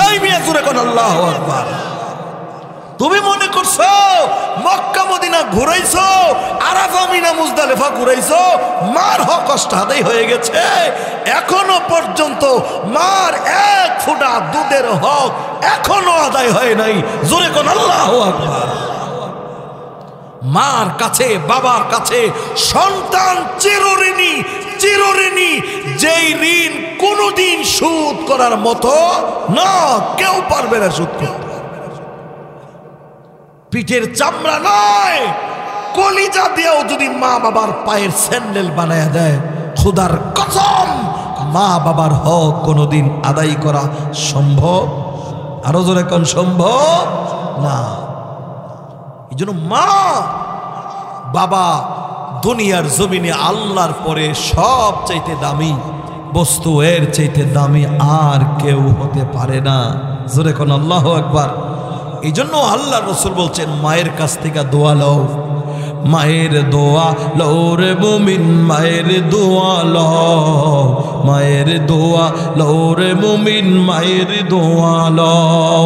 এই মিয়া জোরে কোন আল্লাহু আকবার। তুমি মনে করছো Mecca Medina ঘুরাইছো, Arafah Mina Muzdalifah ঘুরাইছো, মার হক কষ্ট আদায় হয়ে গেছে, এখনো পর্যন্ত মার এক ফোঁটা দুধের হক এখনো আদায় হয় নাই। জোরে কোন আল্লাহু আকবার। মার কাছে বাবার কাছে সন্তান চিরঋণী, চিরঋণী, যেই ঋণ কোনোদিন শোধ করার মতো না, কেউ পারবে না শোধ করতে। পিঠের চামড়া নয়, কলিজা দিয়েও যদি মা বাবার পায়ের স্যান্ডেল বানায়া দেয়, খোদার কসম মা বাবার হক কোনোদিন আদায় করা সম্ভব? আরো জোরে কোন সম্ভব না। এই জন্য মা বাবা দুনিয়ার জমিনে আল্লাহর পরে সব চাইতে দামি বস্তু, এর চাইতে দামি আর কেউ হতে পারে না। জোরে কোন আল্লাহু আকবার। এই জন্য আল্লাহ রসুল বলছেন, মায়ের কাছ থেকে দোয়া লও, মায়ের দোয়া লও রে মুমিন, মায়ের দোয়া লও, মায়ের দোয়া লও রে মুমিন, মায়ের দোয়া লও।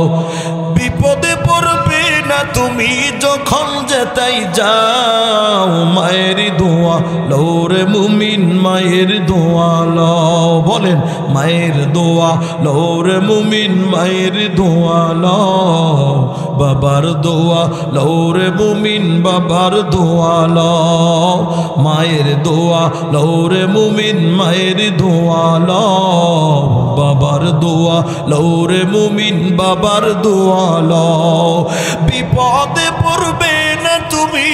বিপদে পড়বে না তুমি যখন যেতাই যাও, মায়ের দোয়া লও রে মুমিন, মায়ের দোয়া লও। বলেন, মায়ের দোয়া লও রে মুমিন, মায়ের দোয়া লও। বাবার দোয়া লও রে মুমিন, বাবার দোয়া লও। মায়ের দোয়া লও রে মুমিন, মায়ের দোয়া লও। বাবার দোয়া লও রে মুমিন, বাবার দোয়া লও। বিপদে পড়বে না তুমি,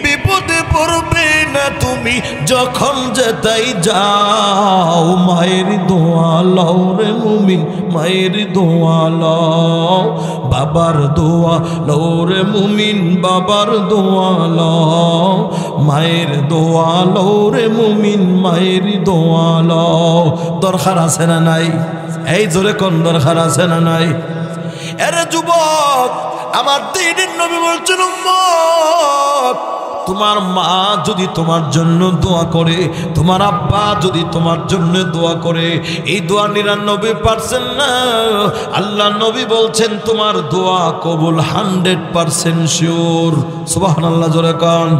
বিপদে পড়বে না তুমি যখন যেতাই যাও, মায়ের দোয়া লও রে মুমিন, মায়ের দোয়া লও। বাবার দোয়া লও রে মুমিন, বাবার দোয়া লও। মায়ের দোয়া লও রে মুমিন, মায়ের দোয়া লও। দরকার আছে না নাই? এই জোরে কোন দরকার আছে না নাই? এরে যুবক, আমার দ্বীনের নবী বলছেন, উম্মত, তোমার মা যদি তোমার জন্য দোয়া করে, তোমার আব্বা যদি তোমার জন্য দোয়া করে, এই দোয়া 99% না, আল্লাহ নবী বলছেন তোমার দোয়া কবুল 100% শিওর। সুবহানাল্লাহ জোরে কান।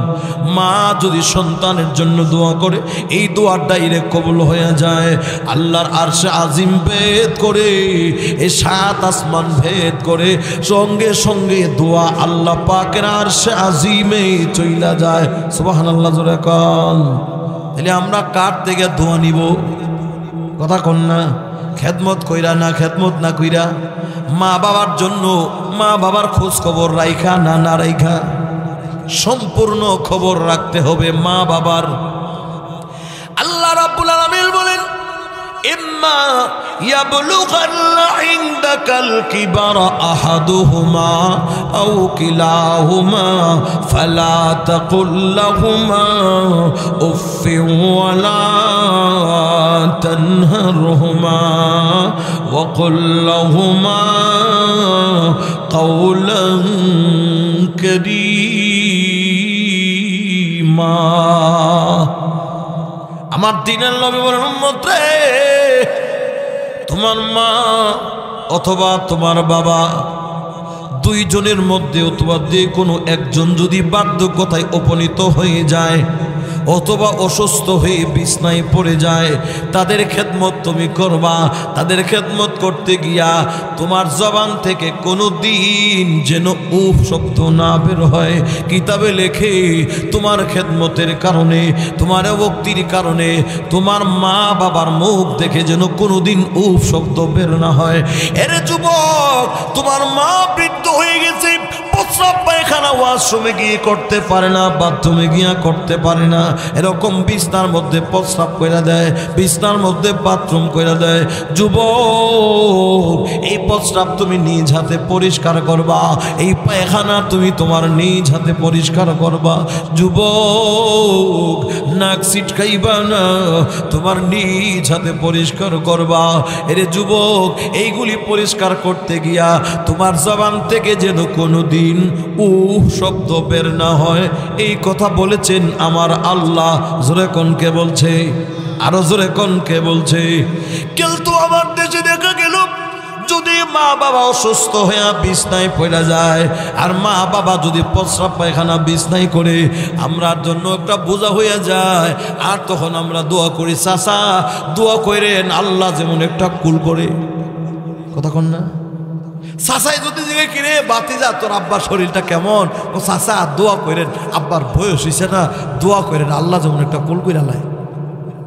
মা যদি সন্তানের জন্য দোয়া করে, এই দোয়া ডাইরেক্ট কবুল হয়ে যায়। আল্লাহর আরশে আজিম ভেদ করে, এই 7 আসমান ভেদ করে, সঙ্গে সঙ্গে দোয়া আল্লাহ পাকের আরশে আজিমে চইলা যায়। সুবহানাল্লাহ জোরে কান। তাহলে আমরা কার থেকে দোয়া নিব? কথা কন না। খেদমত কইরা না, খেদমত না কইরা, মা বাবার জন্য মা বাবার খোঁজ খবর রাইখা না না রাইখা, সম্পূর্ণ খবর রাখতে হবে মা বাবার। আল্লাহ রাব্বুল আলামিন বলেন, ইম্মা ইয়াবলুগান্না ইনদাকাল কিবারা আহাদুহুমা আও কিলাহুমা ফালা তাকুল লাহুমা উফফিন ওয়ালা তানহারহুমা ওয়া কুল লাহুমা কাওলান কারীমা। আমার দ্বীনের নবী বলেন, উম্মত রে, তোমার মা অথবা তোমার বাবা, দুইজনের মধ্যে অথবা যে কোনো একজন যদি বার্ধক্যতায় উপনীত হয়ে যায় অথবা অসুস্থ হয়ে বিছনায় পড়ে যায়, তাদের খেদমত তুমি করবা। তাদের খেদমত করতে গিয়া তোমার জবান থেকে কোনো দিন যেন উফ শব্দ না বের হয়। কিতাবে লেখে তোমার খেদমতের কারণে, তোমার ভক্তির কারণে তোমার মা বাবার মুখ দেখে যেন কোনো দিন উফ শব্দ বের না হয়। এরে যুবক, তোমার মা বৃদ্ধ হয়ে গেছে, প্রস্রাব পায়খানা ওয়াশরুমে গিয়ে করতে পারে না, বাথরুমে গিয়া করতে পারে না, এরকম বিছনার মধ্যে প্রস্রাব কইরা দেয়, বিছনার মধ্যে বাথরুম কইরা দেয়। যুবক, এই প্রস্রাব তুমি নিজ হাতে পরিষ্কার করবা, এই পায়খানা তুমি তোমার নিজ হাতে পরিষ্কার করবা। যুবক, নাক ছিটকাইবা না, তোমার নিজ হাতে পরিষ্কার করবা। এরে যুবক, এইগুলি পরিষ্কার করতে গিয়া তোমার জবান থেকে যেন কোনো দিন উহ শব্দ বের না হয়। এই কথা বলেছেন আমার আল্লাহ। জোরে কোন কে বলছে? আরো জোরে কোন কে বলছে? কিন্তু আমার দেশে দেখা গেল, যদি মা বাবা অসুস্থ হয়ে বিছনায় পড়ে যায় আর মা বাবা যদি প্রস্রাব পায়খানা বিছনায় করে, আমরার জন্য একটা বোঝা হয়ে যায়। আর তখন আমরা দোয়া করি, চাচা দোয়া করেন আল্লাহ যেমন একটা কুল করে। কথা কন না? চাচাই যদি দিকে কিরে বাতিজা তোর আব্বার শরীরটা কেমন, ও চাচা দোয়া করেন, আব্বার বয়স হয়েছে না, দোয়া করেন আল্লাহ যেমন একটা কুল করে লাই।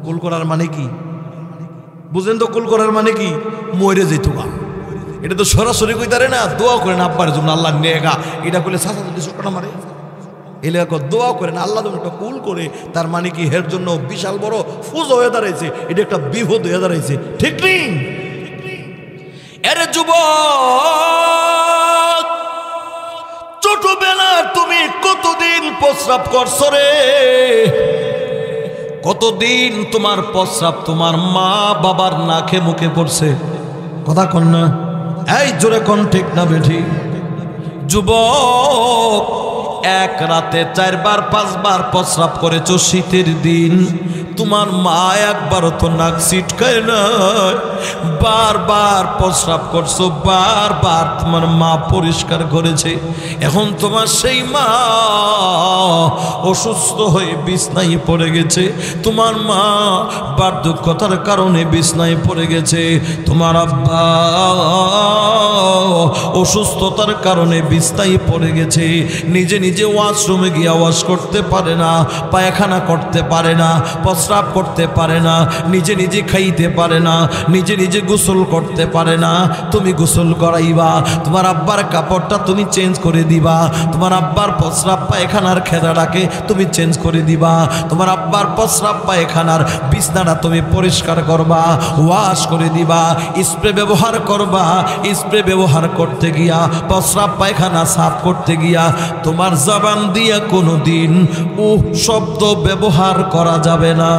কুল করার মানে কি বুঝেন তো? কুল করার মানে কি? মরে যেত গা, এটা তো সরাসরি কইতারে না। দোয়া করেন আব্বার জন্য আল্লাহ নেগা, এটা করলে চাচা যদি চোখটা মারে, এলাকা দোয়া করেন আল্লাহ যেমন একটা কুল করে। তার মানে কি এর জন্য বিশাল বড় ফুজ হয়ে দাঁড়াইছে, এটা একটা বিপদ হয়ে দাঁড়াইছে। ঠিক নেই? এরে যুবক, ছোটবেলা তুমি কতদিন প্রস্রাব করছো রে? কতদিন তোমার প্রস্রাব তোমার মা বাবার নাকে মুখে পড়ছে? কথা কন না? এই জোরে কোন ঠিক না বেঠি? যুবক, এক রাতে 4 বার 5 বার প্রস্রাব করেছো শীতের দিন, তোমার মা একবারও তো নাক ছিটকায় না, বারবার প্রস্রাব করছো, বারবার তোমার মা পরিষ্কার করেছে। এখন তোমার সেই মা অসুস্থ হয়ে বিছনায় পড়ে গেছে, তোমার মা বার্ধক্যতার কারণে বিছনায় পড়ে গেছে, তোমার আব্বা অসুস্থতার কারণে বিছনায় পড়ে গেছে, নিজে নিজে ওয়াশরুমে গিয়ে ওয়াশ করতে পারে না, পায়খানা করতে পারে না, প্রস্রাব করতে পারে না, নিজে নিজে খাইতে পারে না, নিজে নিজে গোসল করতে পারে না। তুমি গোসল করাইবা, তোমার আব্বার কাপড়টা তুমি চেঞ্জ করে দিবা, তোমার আব্বার প্রস্রাব পায়খানার খেদাটাকে তুমি চেঞ্জ করে দিবা, তোমার আব্বার প্রস্রাব পায়খানার বিছনাটা তুমি পরিষ্কার করবা, ওয়াশ করে দিবা, স্প্রে ব্যবহার করবা। স্প্রে ব্যবহার করতে গিয়া, প্রস্রাব পায়খানা সাফ করতে গিয়া তোমার জবান দিয়া কোনো দিন উহ শব্দ ব্যবহার করা যাবে না।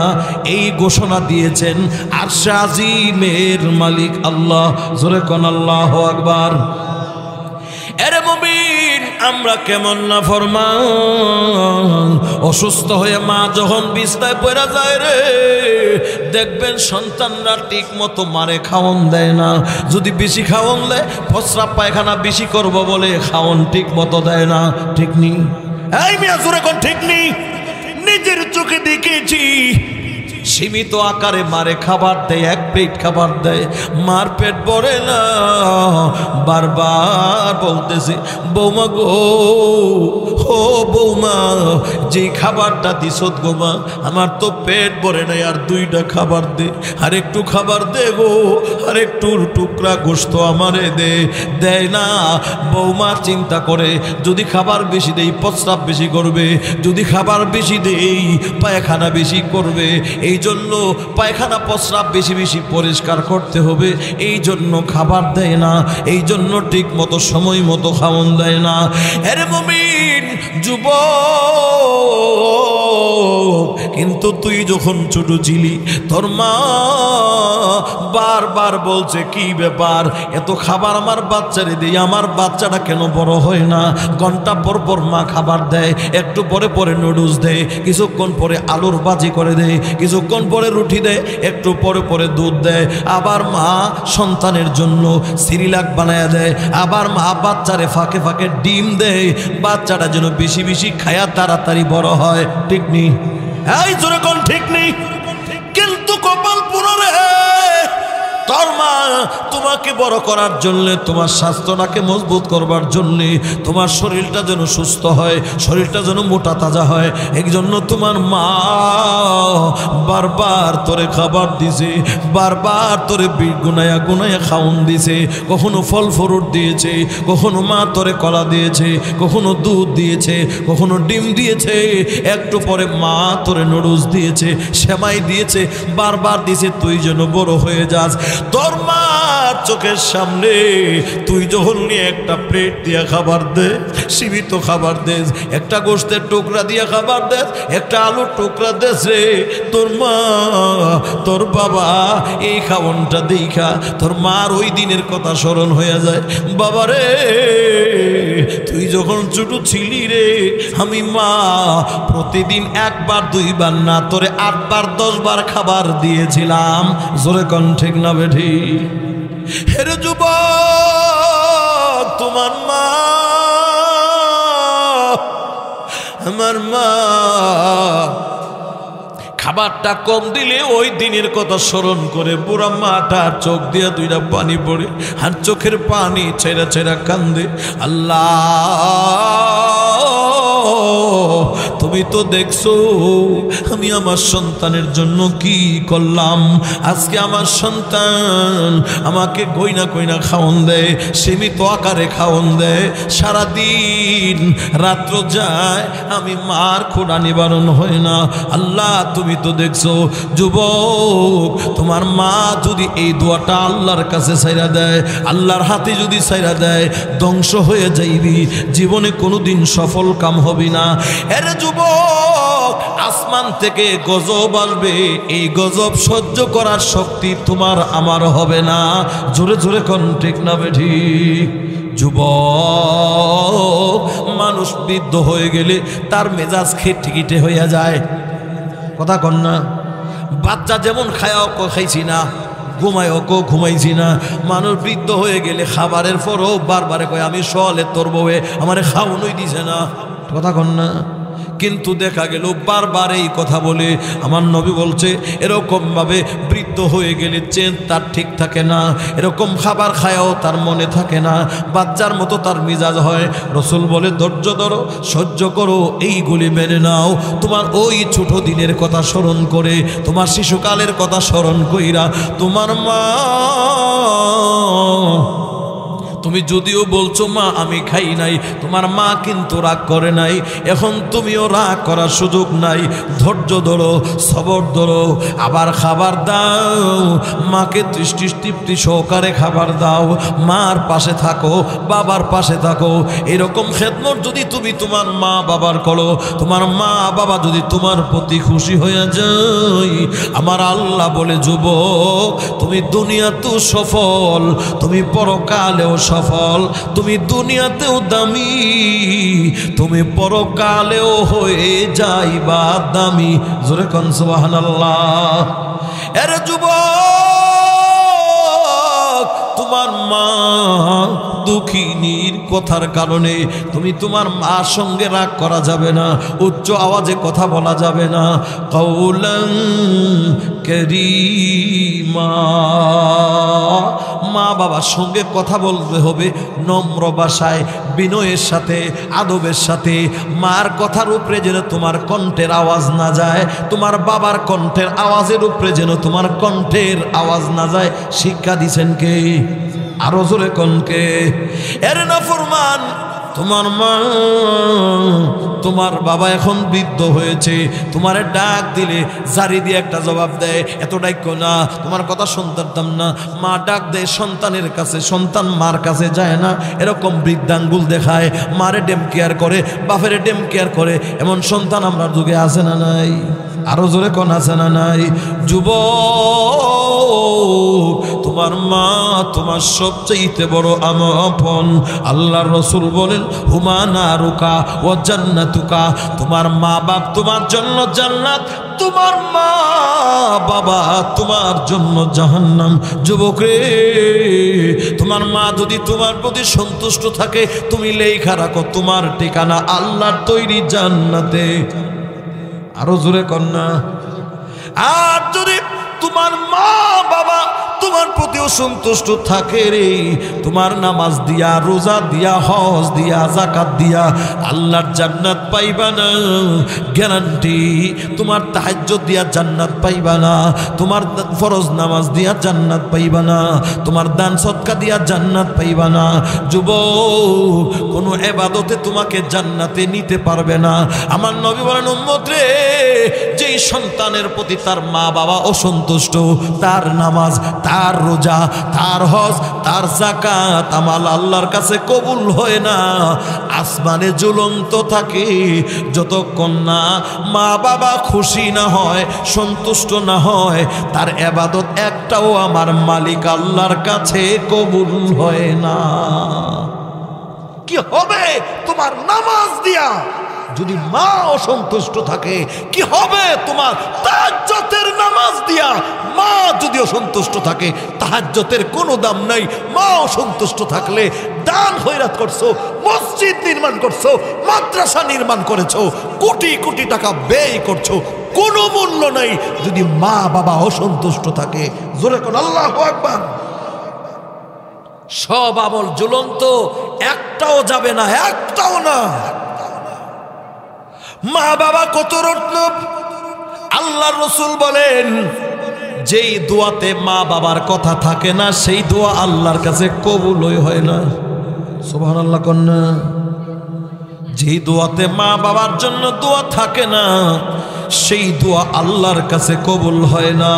এই ঘোষণা দিয়েছেন আরশে আজিমের মালিক আল্লাহ। জোরে কোন আল্লাহু আকবার। এরে মুমিন, আমরা কেমন না ফরমান, অসুস্থ হয়ে মা যখন বিছনায় পড়ে যায় রে, দেখবেন সন্তানরা ঠিক মতো মারে খাওন দেয় না। যদি বেশি খাওন দেয়, প্রস্রাব পায়খানা বেশি করব বলে খাওন ঠিক মতো দেয় না। ঠিক নেই? এই মিয়া জোরে কোন ঠিক নেই? নিজের চোখে দেখেছি, সীমিত আকারে মারে খাবার দেয়, 1 প্লেট খাবার দেয়, মার পেট ভরে না। বারবার বলতেছে, বৌমা গো, ও বৌমা, যে খাবারটা দিছত গো মা, আমার তো পেট ভরে নাই, আর 2টা খাবার দে, আর একটু খাবার দে গো, আর একটু টুকরা গোশত আমারে দে। দেয় না। বৌমা চিন্তা করে, যদি খাবার বেশি দেই প্রস্রাব বেশি করবে, যদি খাবার বেশি দেই পায়খানা বেশি করবে, এই জন্য পায়খানা প্রস্রাব বেশি বেশি পরিষ্কার করতে হবে, এই জন্য খাবার দেয় না, এই জন্য ঠিক মতো সময় মতো খাওয়ান দেয় না। আরে মুমিন যুবক, কিন্তু তুই যখন ছোট ছিলি তোর মা বারবার বলছে কি ব্যাপার, এত খাবার আমার বাচ্চারে দিই, আমার বাচ্চাটা কেন বড় হয় না? ঘন্টা পর পর মা খাবার দেয়, একটু পরে পরে নুডলস দেয়, কিছুক্ষণ পরে আলুর ভাজি করে দেয়, কিছুক্ষণ পরে রুটি দেয়, একটু পরে পরে দুধ দেয়, আবার মা সন্তানের জন্য সিরিলাক বানায় দেয়, আবার মা বাচ্চারে ফাঁকে ফাঁকে ডিম দেয়, বাচ্চাটা যেন বেশি বেশি খায়া তাড়াতাড়ি বড় হয়। ঠিক নেই? এই জোরে কোন ঠিক নেই? কিন্তু কপাল পুরো রে, তোর মা তোমাকে বড় করার জন্য, তোমার স্বাস্থ্যটাকে মজবুত করবার জন্য, তোমার শরীরটা যেন সুস্থ হয়, শরীরটা যেন মোটা তাজা হয়, এই জন্য তোমার মা বারবার তোরে খাবার দিছে, বারবার তোরে গুনায়া গুনায়া খাওন দিছে, কখনো ফল ফ্রুট দিয়েছে, কখনো মা তোরে কলা দিয়েছে, কখনো দুধ দিয়েছে, কখনো ডিম দিয়েছে, একটু পরে মা তোরে নুডলস দিয়েছে, সেমাই দিয়েছে, বারবার দিয়েছে তুই যেন বড় হয়ে যাস। তোর মার চোখের সামনে তুই যখন নিয়ে একটা প্লেট দিয়ে খাবার দে, সীমিত খাবার দেস, একটা গোশতের টুকরা দিয়ে খাবার দেস, একটা আলুর টুকরা দেস রে, তোর মা তোর বাবা এই খাওয়ানটা দেখা তোর মার ওই দিনের কথা স্মরণ হয়ে যায়। বাবা রে, তুই যখন ছোট ছিলি রে, আমি মা প্রতিদিন একবার দুইবার না তোরে 8 বার 10 বার খাবার দিয়েছিলাম। জোরে কোন ঠিক না বেঠি? হেরে যুবক, তোমার মা, আমার মা খাবারটা কম দিলে ওই দিনের কথা স্মরণ করে বুড়া মাটা চোখ দিয়ে 2টা পানি পড়ে, আর চোখের পানি ছেড়া ছেড়া কান্দে। আল্লাহ, তুমি তো দেখছো আমি আমার সন্তানের জন্য কি করলাম। আজকে আমার সন্তান আমাকে কইনা কইনা খাওন দেয়, সীমিত আকারে খাওন দেয়, সারাদিন রাত্র যায়, আমি মার খোড়া নিবারণ হয় না। আল্লাহ, তুমি তো দেখছো যুবক, তোমার মা যদি এই দোয়াটা আল্লাহর কাছে ছাইরা দেয়, আল্লাহর হাতে যদি ছাইরা দেয়, ধ্বংস হয়ে যাইবি, জীবনে কোনোদিন সফল কাম হবি না। এর যুবক, আসমান থেকে গজব আসবে, এই গজব সহ্য করার শক্তি তোমার আমার হবে না। জোরে জোরে কোন ঠিক না বেঠি? যুবক, মানুষ বৃদ্ধ হয়ে গেলে তার মেজাজ খিটখিটে হইয়া যায়। কথা কন না? বাচ্চা যেমন খায়াও খাইছি না, ঘুমায়ও ঘুমাইছি না, মানুষ বৃদ্ধ হয়ে গেলে খাবারের পরও বারবারে কয় আমি সলে তোর বউয়ে আমারে খাওয়ানোই দিছে না। কথা কন না? কিন্তু দেখা গেল বারবার এই কথা বলে। আমার নবী বলছে এরকম ভাবে বৃদ্ধ হয়ে গেলে চেন তার ঠিক থাকে না, এরকম খাবার খায়াও তার মনে থাকে না, বাচ্চার মতো তার মিজাজ হয়। রসুল বলে ধৈর্য ধরো, সহ্য করো, এইগুলি মেনে নাও। তোমার ওই ছোট দিনের কথা স্মরণ করে, তোমার শিশুকালের কথা স্মরণ কইরা, তোমার মা, তুমি যদিও বলছো মা আমি খাই নাই, তোমার মা কিন্তু রাগ করে নাই, এখন তুমিও রাগ করার সুযোগ নাই। ধৈর্য ধরো, সবর ধরো, আবার খাবার দাও, মাকে তৃষ্টি তৃপ্তি সহকারে খাবার দাও, মার পাশে থাকো, বাবার পাশে থাকো। এরকম খেদমত যদি তুমি তোমার মা বাবার করো, তোমার মা বাবা যদি তোমার প্রতি খুশি হয়ে যায়, আমার আল্লাহ বলে যুবক, তুমি দুনিয়াতেও সফল, তুমি পরকালেও সফল, তুমি দুনিয়াতেও দামি, তুমি পরকালেও হয়ে যাইবা দামি। জোরে কোন সুবহানাল্লাহ। এর যুবক, তোমার মা দুঃখিনীর কথার কারণে তুমি তোমার মার সঙ্গে রাগ করা যাবে না, উচ্চ আওয়াজে কথা বলা যাবে না। কাউলান কারীমা, মা বাবার সঙ্গে কথা বলতে হবে নম্র ভাষায়, বিনয়ের সাথে, আদবের সাথে। মার কথার উপরে যেন তোমার কণ্ঠের আওয়াজ না যায়, তোমার বাবার কণ্ঠের আওয়াজের উপরে যেন তোমার কণ্ঠের আওয়াজ না যায়। শিক্ষা দিছেন কে? আরো জোরে কনকে? এর নাফরমান তোমার মা, তোমার বাবা এখন বৃদ্ধ হয়েছে, তোমার ডাক দিলে জারি দিয়ে একটা জবাব দেয়, এত ডাক না, তোমার কথা শুনতাম না। মা ডাক দেয় সন্তানের কাছে, সন্তান মার কাছে যায় না, এরকম বৃদ্ধাঙ্গুল দেখায়, মারে ডেম কেয়ার করে, বাপেরে ডেম কেয়ার করে, এমন সন্তান আমরা যুগে আছে না নাই? আরো জোরে কোন আছে না নাই? যুবক, তোমার মা তোমার সবচেয়ে বড় আপন। আল্লাহর রাসূল বলেন হুমা নারুকা ওয়া জান্নাতুকা, তোমার মা বাপ তোমার জন্য জান্নাত, তোমার মা বাবা তোমার জন্য জাহান্নাম। যুবক রে, তোমার মা যদি তোমার প্রতি সন্তুষ্ট থাকে, তুমি লেখা রাখো তোমার ঠিকানা আল্লাহর তৈরি জান্নাতে। আরো জোরে কন্যা। আর যদি তোমার মা বাবা তোমার প্রতি অসন্তুষ্ট থাকে রে, তোমার নামাজ দিয়া, রোজা দিয়া, হজ দিয়া, যাকাত দিয়া আল্লাহর জান্নাত পাইবা না, গ্যারান্টি। তোমার তাহাজ্জুদ দিয়া জান্নাত পাইবা না, তোমার ফরজ নামাজ দিয়া জান্নাত পাইবা না, তোমার দান সদকা দিয়া জান্নাত পাইবা না। যুবক, কোনো ইবাদতে তোমাকে জান্নাতে নিতে পারবে না। আমার নবী বলেন উম্মত রে, যেই সন্তানের প্রতি তার মা বাবা অসন্তুষ্ট, তার নামাজ, তার রোজা, তার হজ, তার যাকাত আমাল আল্লাহর কাছে কবুল হয় না। আসমানে ঝুলন্ত থাকে যতক্ষণ না মা বাবা খুশি না হয়, সন্তুষ্ট না হয়, তার ইবাদত একটাও আমার মালিক আল্লাহর কাছে কবুল হয় না। কি হবে তোমার নামাজ দিয়া যদি মা অসন্তুষ্ট থাকে? কি হবে তোমার তাহাজ্জুদের নামাজ দিয়া মা যদি অসন্তুষ্ট থাকে? তাহাজ্জুদের কোনো দাম নাই। মা অসন্তুষ্ট থাকলে দান খয়রাত করছো, মসজিদ নির্মাণ করছো, মাদ্রাসা নির্মাণ করেছো, কোটি কোটি টাকা ব্যয় করছো, কোনো মূল্য নাই যদি মা বাবা অসন্তুষ্ট থাকে। জোরে কোন আল্লাহু আকবার। সব আমল ঝুলন্ত, একটাও যাবে না, একটাও না। মা বাবা কত রত্ন। আল্লাহর রাসূল বলেন যেই দোয়াতে মা বাবার কথা থাকে না, সেই দোয়া আল্লাহর কাছে কবুলই হয় না। সুবহানাল্লাহ কন্যা। যেই দোয়াতে মা বাবার জন্য দোয়া থাকে না, সেই দোয়া আল্লাহর কাছে কবুল হয় না।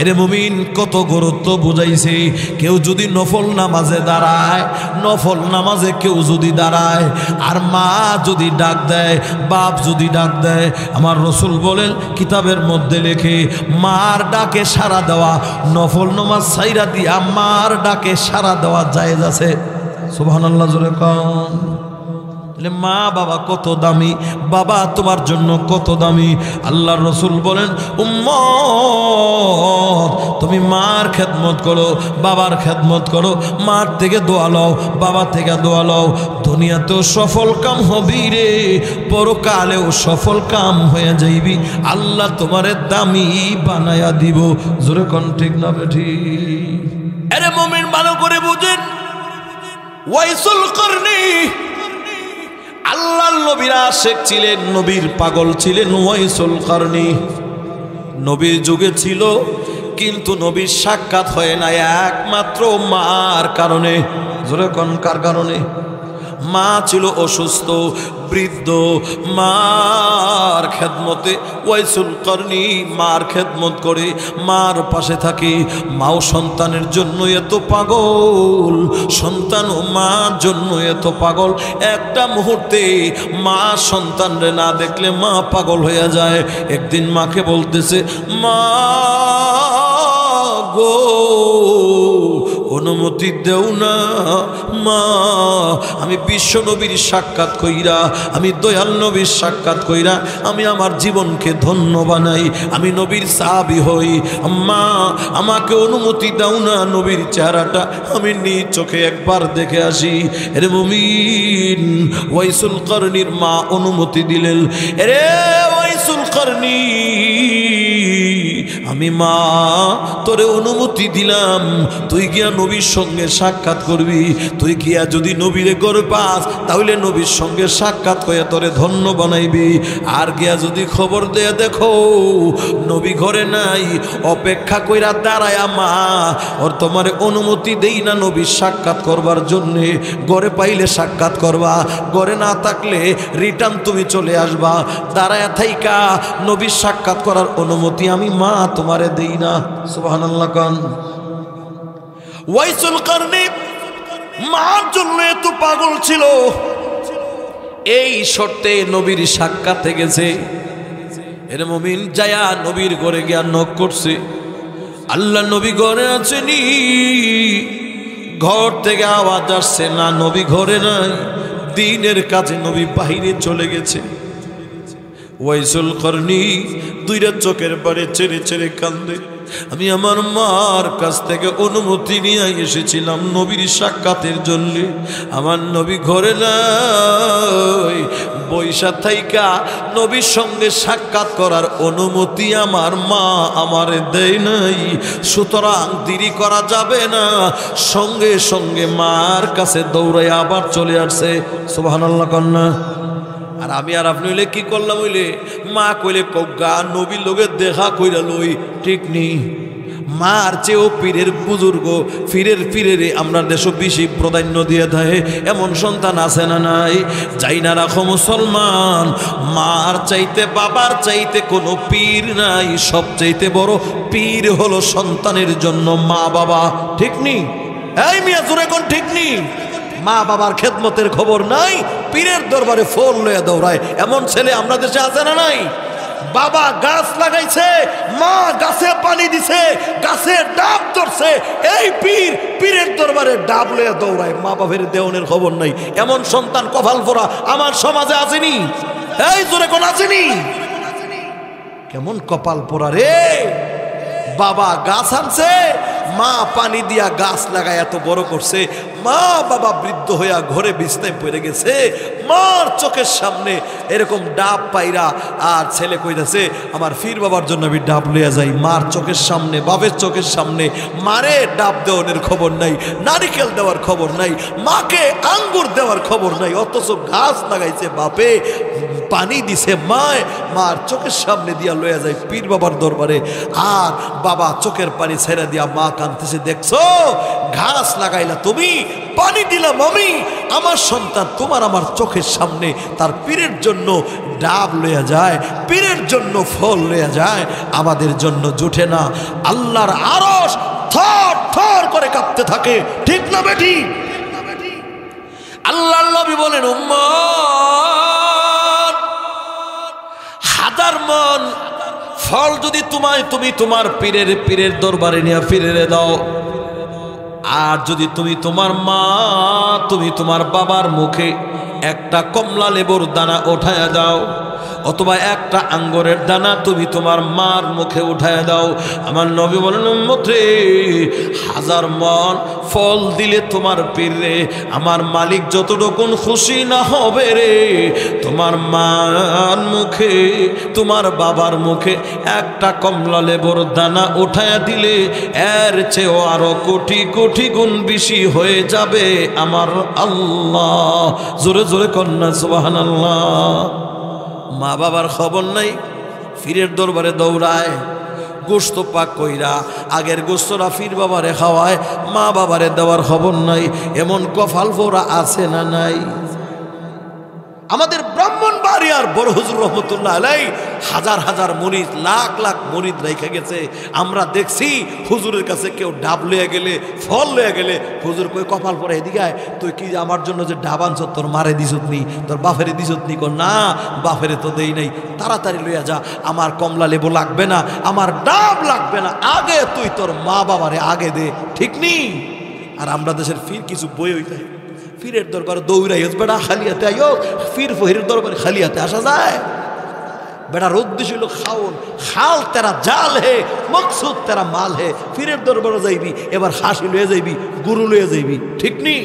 এরে মুমিন, কত গুরুত্ব বুঝাইছে। কেউ যদি নফল নামাজে দাঁড়ায়, নফল নামাজে কেউ যদি দাঁড়ায়, আর মা যদি ডাক দেয়, বাপ যদি ডাক দেয়, আমার রাসূল বলেন কিতাবের মধ্যে লেখে মার ডাকে সাড়া দেওয়া, নফল নামাজ ছাইরা দিয়া মার ডাকে সাড়া দেওয়া জায়েজ আছে। সুবহানাল্লাহ জোরে কোন। মা বাবা কত দামি, বাবা তোমার জন্য কত দামি। আল্লাহর রাসূল বলেন উম্মত, তুমি মার খেদমত করো, বাবার খেদমত করো, মার থেকে দোয়া লও, বাবা থেকে দোয়া লও। দুনিয়াতেও সফল কাম হবি রে, পরকালেও সফল কাম হয়ে যাইবি। আল্লাহ তোমারে দামি বানায়া দিব। জোরে কোন ঠিক না বেঠি? আরে মুমিন ভালো করে বুঝেন, ওয়াইসুল করনি আল্লাহর নবীর আশিক ছিলেন, নবীর পাগল ছিলেন ওয়াইসুল করনি। নবীর যুগে ছিল, কিন্তু নবীর সাক্ষাৎ হয় না একমাত্র মার কারণে। জোরে কোন কার কারণে? মা ছিল অসুস্থ, বৃদ্ধ। মার খেদমতে ওয়াইসুল করনি মার খেদমত করে, মার পাশে থাকে। মাও সন্তানের জন্য এত পাগল, সন্তানও মার জন্য এত পাগল। একটা মুহূর্তে মা সন্তানরে না দেখলে মা পাগল হয়ে যায়। একদিন মাকে বলতেছে, মা গো অনুমতি দেও না মা, আমি বিশ্ব নবীর সাক্ষাৎ কইরা, আমি দয়াল নবীর সাক্ষাৎ কইরা আমি আমার জীবনকে ধন্য বানাই, আমি নবীর সাহাবী হই। মা আমাকে অনুমতি দাও না, নবীর চেহারাটা আমি নিজ চোখে একবার দেখে আসি। এরে মুমিন, ওয়াইসুল করনির মা অনুমতি দিলেন। এরে ওয়াইসুল করনি, আমি মা তোরে অনুমতি দিলাম, তুই গিয়া নবীর সঙ্গে সাক্ষাৎ করবি। তুই গিয়া যদি নবীরে ঘরে পাস, তাহলে নবীর সঙ্গে সাক্ষাৎ করে তোরে ধন্য বানাইবি। আর গিয়া যদি খবর দেয়া দেখো নবী ঘরে নাই, অপেক্ষা কইরা দাঁড়ায়া মা ওর তোমারে অনুমতি দেই না নবীর সাক্ষাৎ করবার জন্যে। ঘরে পাইলে সাক্ষাৎ করবা, ঘরে না থাকলে রিটার্ন তুমি চলে আসবা। দাঁড়ায়া থাইকা নবীর সাক্ষাৎ করার অনুমতি আমি মা তোমারে দেই না। সুবহানাল্লাহ কান। ওয়াইসুল করনি মার জন্য এত পাগল ছিল, এই শর্তে নবীর সাক্ষাতে গেছে। এর মুমিন যায়া নবীর ঘরে গিয়া নক করছে, আল্লাহ নবী ঘরে আছেনি। ঘর থেকে আওয়াজ আসছে না, নবী ঘরে নাই, দিনের কাজে নবী বাহিরে চলে গেছে। ওয়াইসুল করনি দুইটা চোখের পারে ছেড়ে ছেড়ে কান্দে। আমি আমার মার কাছ থেকে অনুমতি নিয়ে এসেছিলাম নবীর সাক্ষাতের জন্য, আমার নবী ঘরে নাই, বৈশা থাইকা নবীর সঙ্গে সাক্ষাৎ করার অনুমতি আমার মা আমারে দেয় নাই। সুতরাং দেরি করা যাবে না, সঙ্গে সঙ্গে মার কাছে দৌড়াই আবার চলে আসছে। সুবহানাল্লাহ কন্যা। আর আমি আর আপনি হইলে কি করলাম, হইলে মা কইলে কগা নবীর লোকে দেখা কইরা লই, ঠিক নেই। মার চেয়েও পীরের বুজুর্গ, ফিরের আমরা দেশ বেশি প্রাধান্য দিয়ে দেয়, এমন সন্তান আছে না নাই? যাই না রাখো মুসলমান, মার চাইতে বাবার চাইতে কোনো পীর নাই। সবচাইতে বড় পীর হলো সন্তানের জন্য মা বাবা, ঠিক নেই? এই মিয়া জোরে কোন ঠিক নেই? মা বাবার খেদমতের খবর নাই, পীরের দরবারে ফোন লয়ে দৌড়ায়, এমন ছেলে আমরা দেশে আছে না নাই? বাবা গাছ লাগাইছে, মা গাছে পানি দিছে, গাছের ডাব ধরছে, এই পীরের দরবারে ডাব লয়ে দৌড়ায়, মা বাবার দেওয়ানের খবর নাই। এমন সন্তান কপাল পোড়া আমার সমাজে আসেনি? এই জোরে কোন আসেনি? কেমন কপাল পোড়া রে! বাবা গাছ আনছে, মা পানি দিয়া গাছ লাগায় এত বড় করছে, মা বাবা বৃদ্ধ হইয়া ঘরে বিছনায় পড়ে গেছে, মার চোখের সামনে এরকম ডাব পাইরা, আর ছেলে কইতাছে আমার ফির বাবার জন্য আমি ডাব লইয়া যাই। মার চোখের সামনে, বাপের চোখের সামনে মারে ডাব দেওয়ার খবর নাই, নারিকেল দেওয়ার খবর নাই, মাকে আঙ্গুর দেওয়ার খবর নাই, অথচ গাছ লাগাইছে বাপে, পানি দিছে মায়, মার চোখের সামনে দিয়া লইয়া যায় পীর বাবার দরবারে। আর বাবা চোখের পানি ছেড়ে দিয়া মা কাঁদতেছে, দেখছো ঘাস লাগাইলা তুমি, পানি দিলাম আমি, আমার সন্তান তোমার আমার চোখের সামনে তার পীরের জন্য ডাব লইয়া যায়, পীরের জন্য ফল লইয়া যায়, আমাদের জন্য জুটে না। আল্লাহর আরশ থর থর করে কাঁপতে থাকে, ঠিক না বেটি? আল্লাহর নবী বলেন, উম্মত হাজার মন ফল যদি তুমি তোমার পীরের দরবারে নিয়ে ফিরে দাও, আর যদি তুমি তোমার মা, তুমি তোমার বাবার মুখে একটা কমলা লেবুর দানা উঠায়া দাও, অথবা একটা আঙ্গুরের দানা তুমি তোমার মার মুখে উঠায়া দাও, আমার নবী বলেন উম্মত রে, হাজার মন ফল দিলে তোমার পীর রে, আমার মালিক যতটুকু খুশি না হবে রে, তোমার মার মুখে তোমার বাবার মুখে একটা কমলা লেবুর দানা উঠায়া দিলে এর চেয়েও আরো কোটি কোটি গুণ বেশি হয়ে যাবে আমার আল্লাহ। জোরে জোরে কন্যা সুবহানাল্লাহ। মা বাবার খবর নাই, ফিরের দরবারে দৌড়ায়, গোস্ত পাক কইরা আগের গোস্তরা ফির বাবারে খাওয়ায়, মা বাবারে দেওয়ার খবর নাই। এমন কপাল পোড়া আছে না নাই? আমাদের ব্রাহ্মণবাড়িয়ার বড় হুজুর রহমতুল্লাহ আলাই হাজার হাজার মুরিদ, লাখ লাখ মুরিদ রেখে গেছে। আমরা দেখছি হুজুরের কাছে কেউ ডাব লইয়া গেলে, ফল লইয়া গেলে, হুজুর কই কপাল পরে এদিকে আয়, তুই কি আমার জন্য যে ডাব আনছ তোর মারে দিছত নি, তোর বাফেরে দিছত নি? না, বাফেরে তো দেই নাই, তাড়াতাড়ি লইয়া যা, আমার কমলা লেবু লাগবে না, আমার ডাব লাগবে না, আগে তুই তোর মা বাবারে আগে দে, ঠিক নি? আর আমরা দেশের ফির কিছু বই হইতে ফিরের দরবারে দৌড়াই বেড়া খালিয়াতে আইও, ফির ফহিরের দরবারে খালিয়াতে আসা যায়? বেটার উদ্দেশ্য হলো খাওন, খাল তেরা জাল হে, মকসুদ তেরা মাল হে। ফিরের দরবারে যাইবি, এবার হাসি লয়ে যাইবি, গুরু লয়ে যাইবি, ঠিক নি?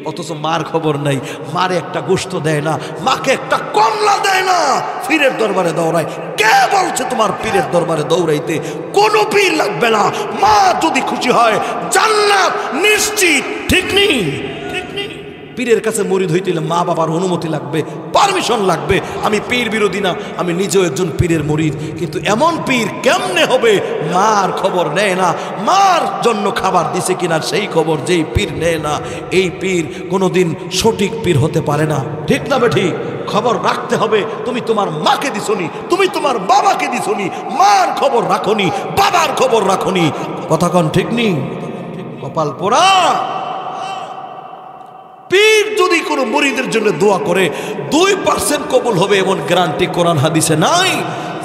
অথচ মার খবর নাই, মারে একটা গোস্ত দেয় না, মাকে একটা কমলা দেয় না, ফিরের দরবারে দৌড়ায়। কে বলছে তোমার পীরের দরবারে দৌড়াইতে? কোনো পীর লাগবে না, মা যদি খুশি হয় জান্নাত নিশ্চিত, ঠিক নি? পীরের কাছে মুরিদ হইতে হলে মা বাবার অনুমতি লাগবে, পারমিশন লাগবে। আমি পীর বিরোধী না, আমি নিজেও একজন পীরের মুরিদ, কিন্তু এমন পীর কেমনে হবে মার খবর নেয় না, মার জন্য খাবার দিছে কিনা সেই খবর যেই পীর নেয় না, এই পীর কোনোদিন সঠিক পীর হতে পারে না, ঠিক না বেঠি? খবর রাখতে হবে। তুমি তোমার মাকে দিছনি, তুমি তোমার বাবাকে দিছনি, মার খবর রাখনি, বাবার খবর রাখনি, কথা কন ঠিক নি? কপাল পোড়া। পীর যদি কোনো মুরিদের জন্য দোয়া করে 2% কবুল হবে এমন গ্যারান্টি কোরআন হাদিসে নাই।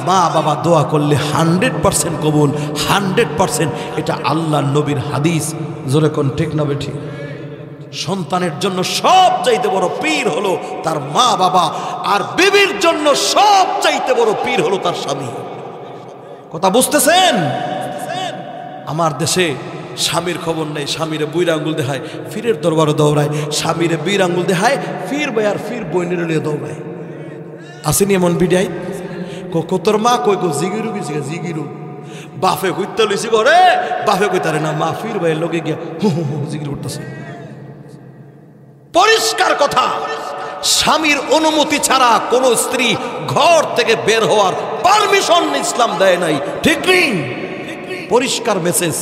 মা বাবা দোয়া করলে 100% কবুল, 100%। এটা আল্লাহর নবীর হাদিস। জোরে কোন ঠিক না বেঠিক? সন্তানের জন্য সবচাইতে বড় পীর হলো তার মা বাবা, আর বিবির জন্য সবচাইতে বড় পীর হলো তার স্বামী। কথা বুঝতেছেন? আমার দেশে স্বামীর খবর নেই, স্বামীরে বুইর আঙ্গুল দেখায়, ফিরের দরবারে দৌড়ায়, স্বামীরে বীর আঙ্গুল দেখায়, ফির ভাই আর ফির বইনের নিয়ে দৌড়ায়। আসেনি এমন বিদায়? তোর মা কই কো জিগিরু গেছি, জিগিরু বাফে কইতে লইছি ঘরে, বাফে কইতারে না, মা ফির ভাইয়ের লোকে গিয়া হু হু হু জিগির উঠতেছে। পরিষ্কার কথা, স্বামীর অনুমতি ছাড়া কোন স্ত্রী ঘর থেকে বের হওয়ার পারমিশন ইসলাম দেয় নাই। ঠিক নেই? পরিষ্কার মেসেজ।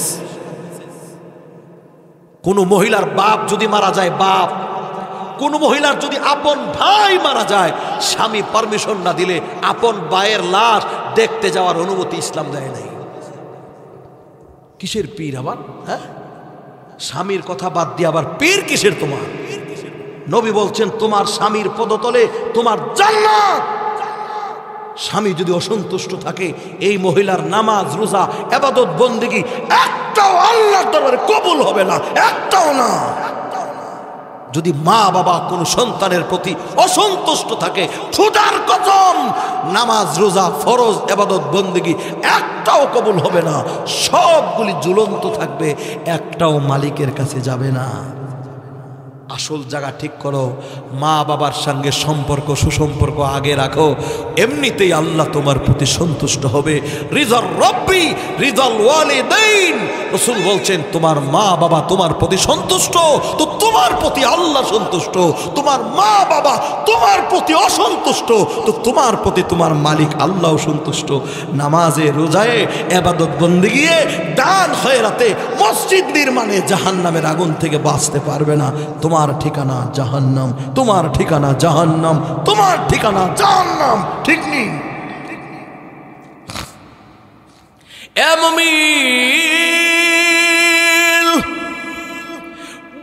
কোন মহিলার বাপ যদি মারা যায়, বাপ কোন মহিলার যদি আপন ভাই মারা যায়, স্বামী পারমিশন না দিলে আপন ভাইয়ের লাশ দেখতে যাওয়ার অনুমতি ইসলাম দেয় নাই। কিসের পীর আবার? হ্যাঁ, স্বামীর কথা বাদ দিয়ে আবার পীর কিসের তোমার? নবী বলছেন তোমার স্বামীর পদতলে তোমার জান্নাত। স্বামী যদি অসন্তুষ্ট থাকে, এই মহিলার নামাজ রোজা ইবাদত বন্দেগী একটাও আল্লাহর দরবারে কবুল হবে না, একটাও না। যদি মা বাবা কোন সন্তানের প্রতি অসন্তুষ্ট থাকে, খোদার কসম নামাজ রোজা ফরজ ইবাদত বন্দেগী একটাও কবুল হবে না। সবগুলি ঝুলন্ত থাকবে, একটাও মালিকের কাছে যাবে না। আসল জায়গা ঠিক করো, মা বাবার সঙ্গে সম্পর্ক সুসম্পর্ক আগে রাখো, এমনিতেই আল্লাহ তোমার প্রতি সন্তুষ্ট হবে। রিজার রব্বি রিজাল ওয়ালিদাইন, রাসূল বলছেন তোমার মা বাবা তোমার প্রতি সন্তুষ্ট তো তোমার প্রতি আল্লাহ সন্তুষ্ট। তোমার মা বাবা তোমার প্রতি অসন্তুষ্ট তো তোমার প্রতি তোমার মালিক আল্লাহ সন্তুষ্ট। নামাজে রোজায়ে ইবাদত বন্দেগীয়ে দান খয়রাতে মসজিদ নির্মাণে জাহান্নামের আগুন থেকে বাঁচতে পারবে না। তোমার ঠিকানা জাহান্নাম, তোমার ঠিকানা জাহান্নাম, তোমার ঠিকানা জাহান্নাম। ঠিক নেই? এ মুমিন,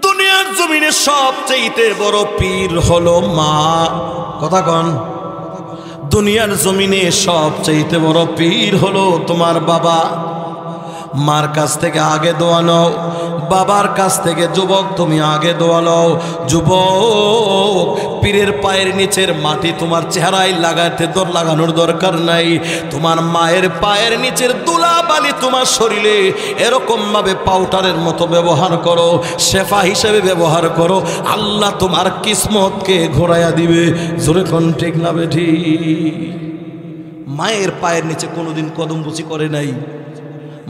দুনিয়ার জমিনে সবচেয়ে বড় পীর হলো মা। কথা কন? দুনিয়ার জমিনে সবচেয়ে বড় পীর হলো তোমার বাবা। মার কাছ থেকে আগে দোয়া নাও, বাবার কাছ থেকে যুবক তুমি আগে দোয়া নাও। যুবক, পীরের পায়ের নিচের মাটি তোমার চেহারায় লাগানোর দরকার নাই। তোমার মায়ের পায়ের নিচের দুলা বালি তোমার শরীরে এরকম ভাবে পাউডারের মতো ব্যবহার করো, শেফা হিসেবে ব্যবহার করো। আল্লাহ তোমার কিসমতকে ঘোরাইয়া দিবে। জোরে কোন ঠিক না বেঠি? মায়ের পায়ের নিচে কোনোদিন কদম বুচি করে নাই,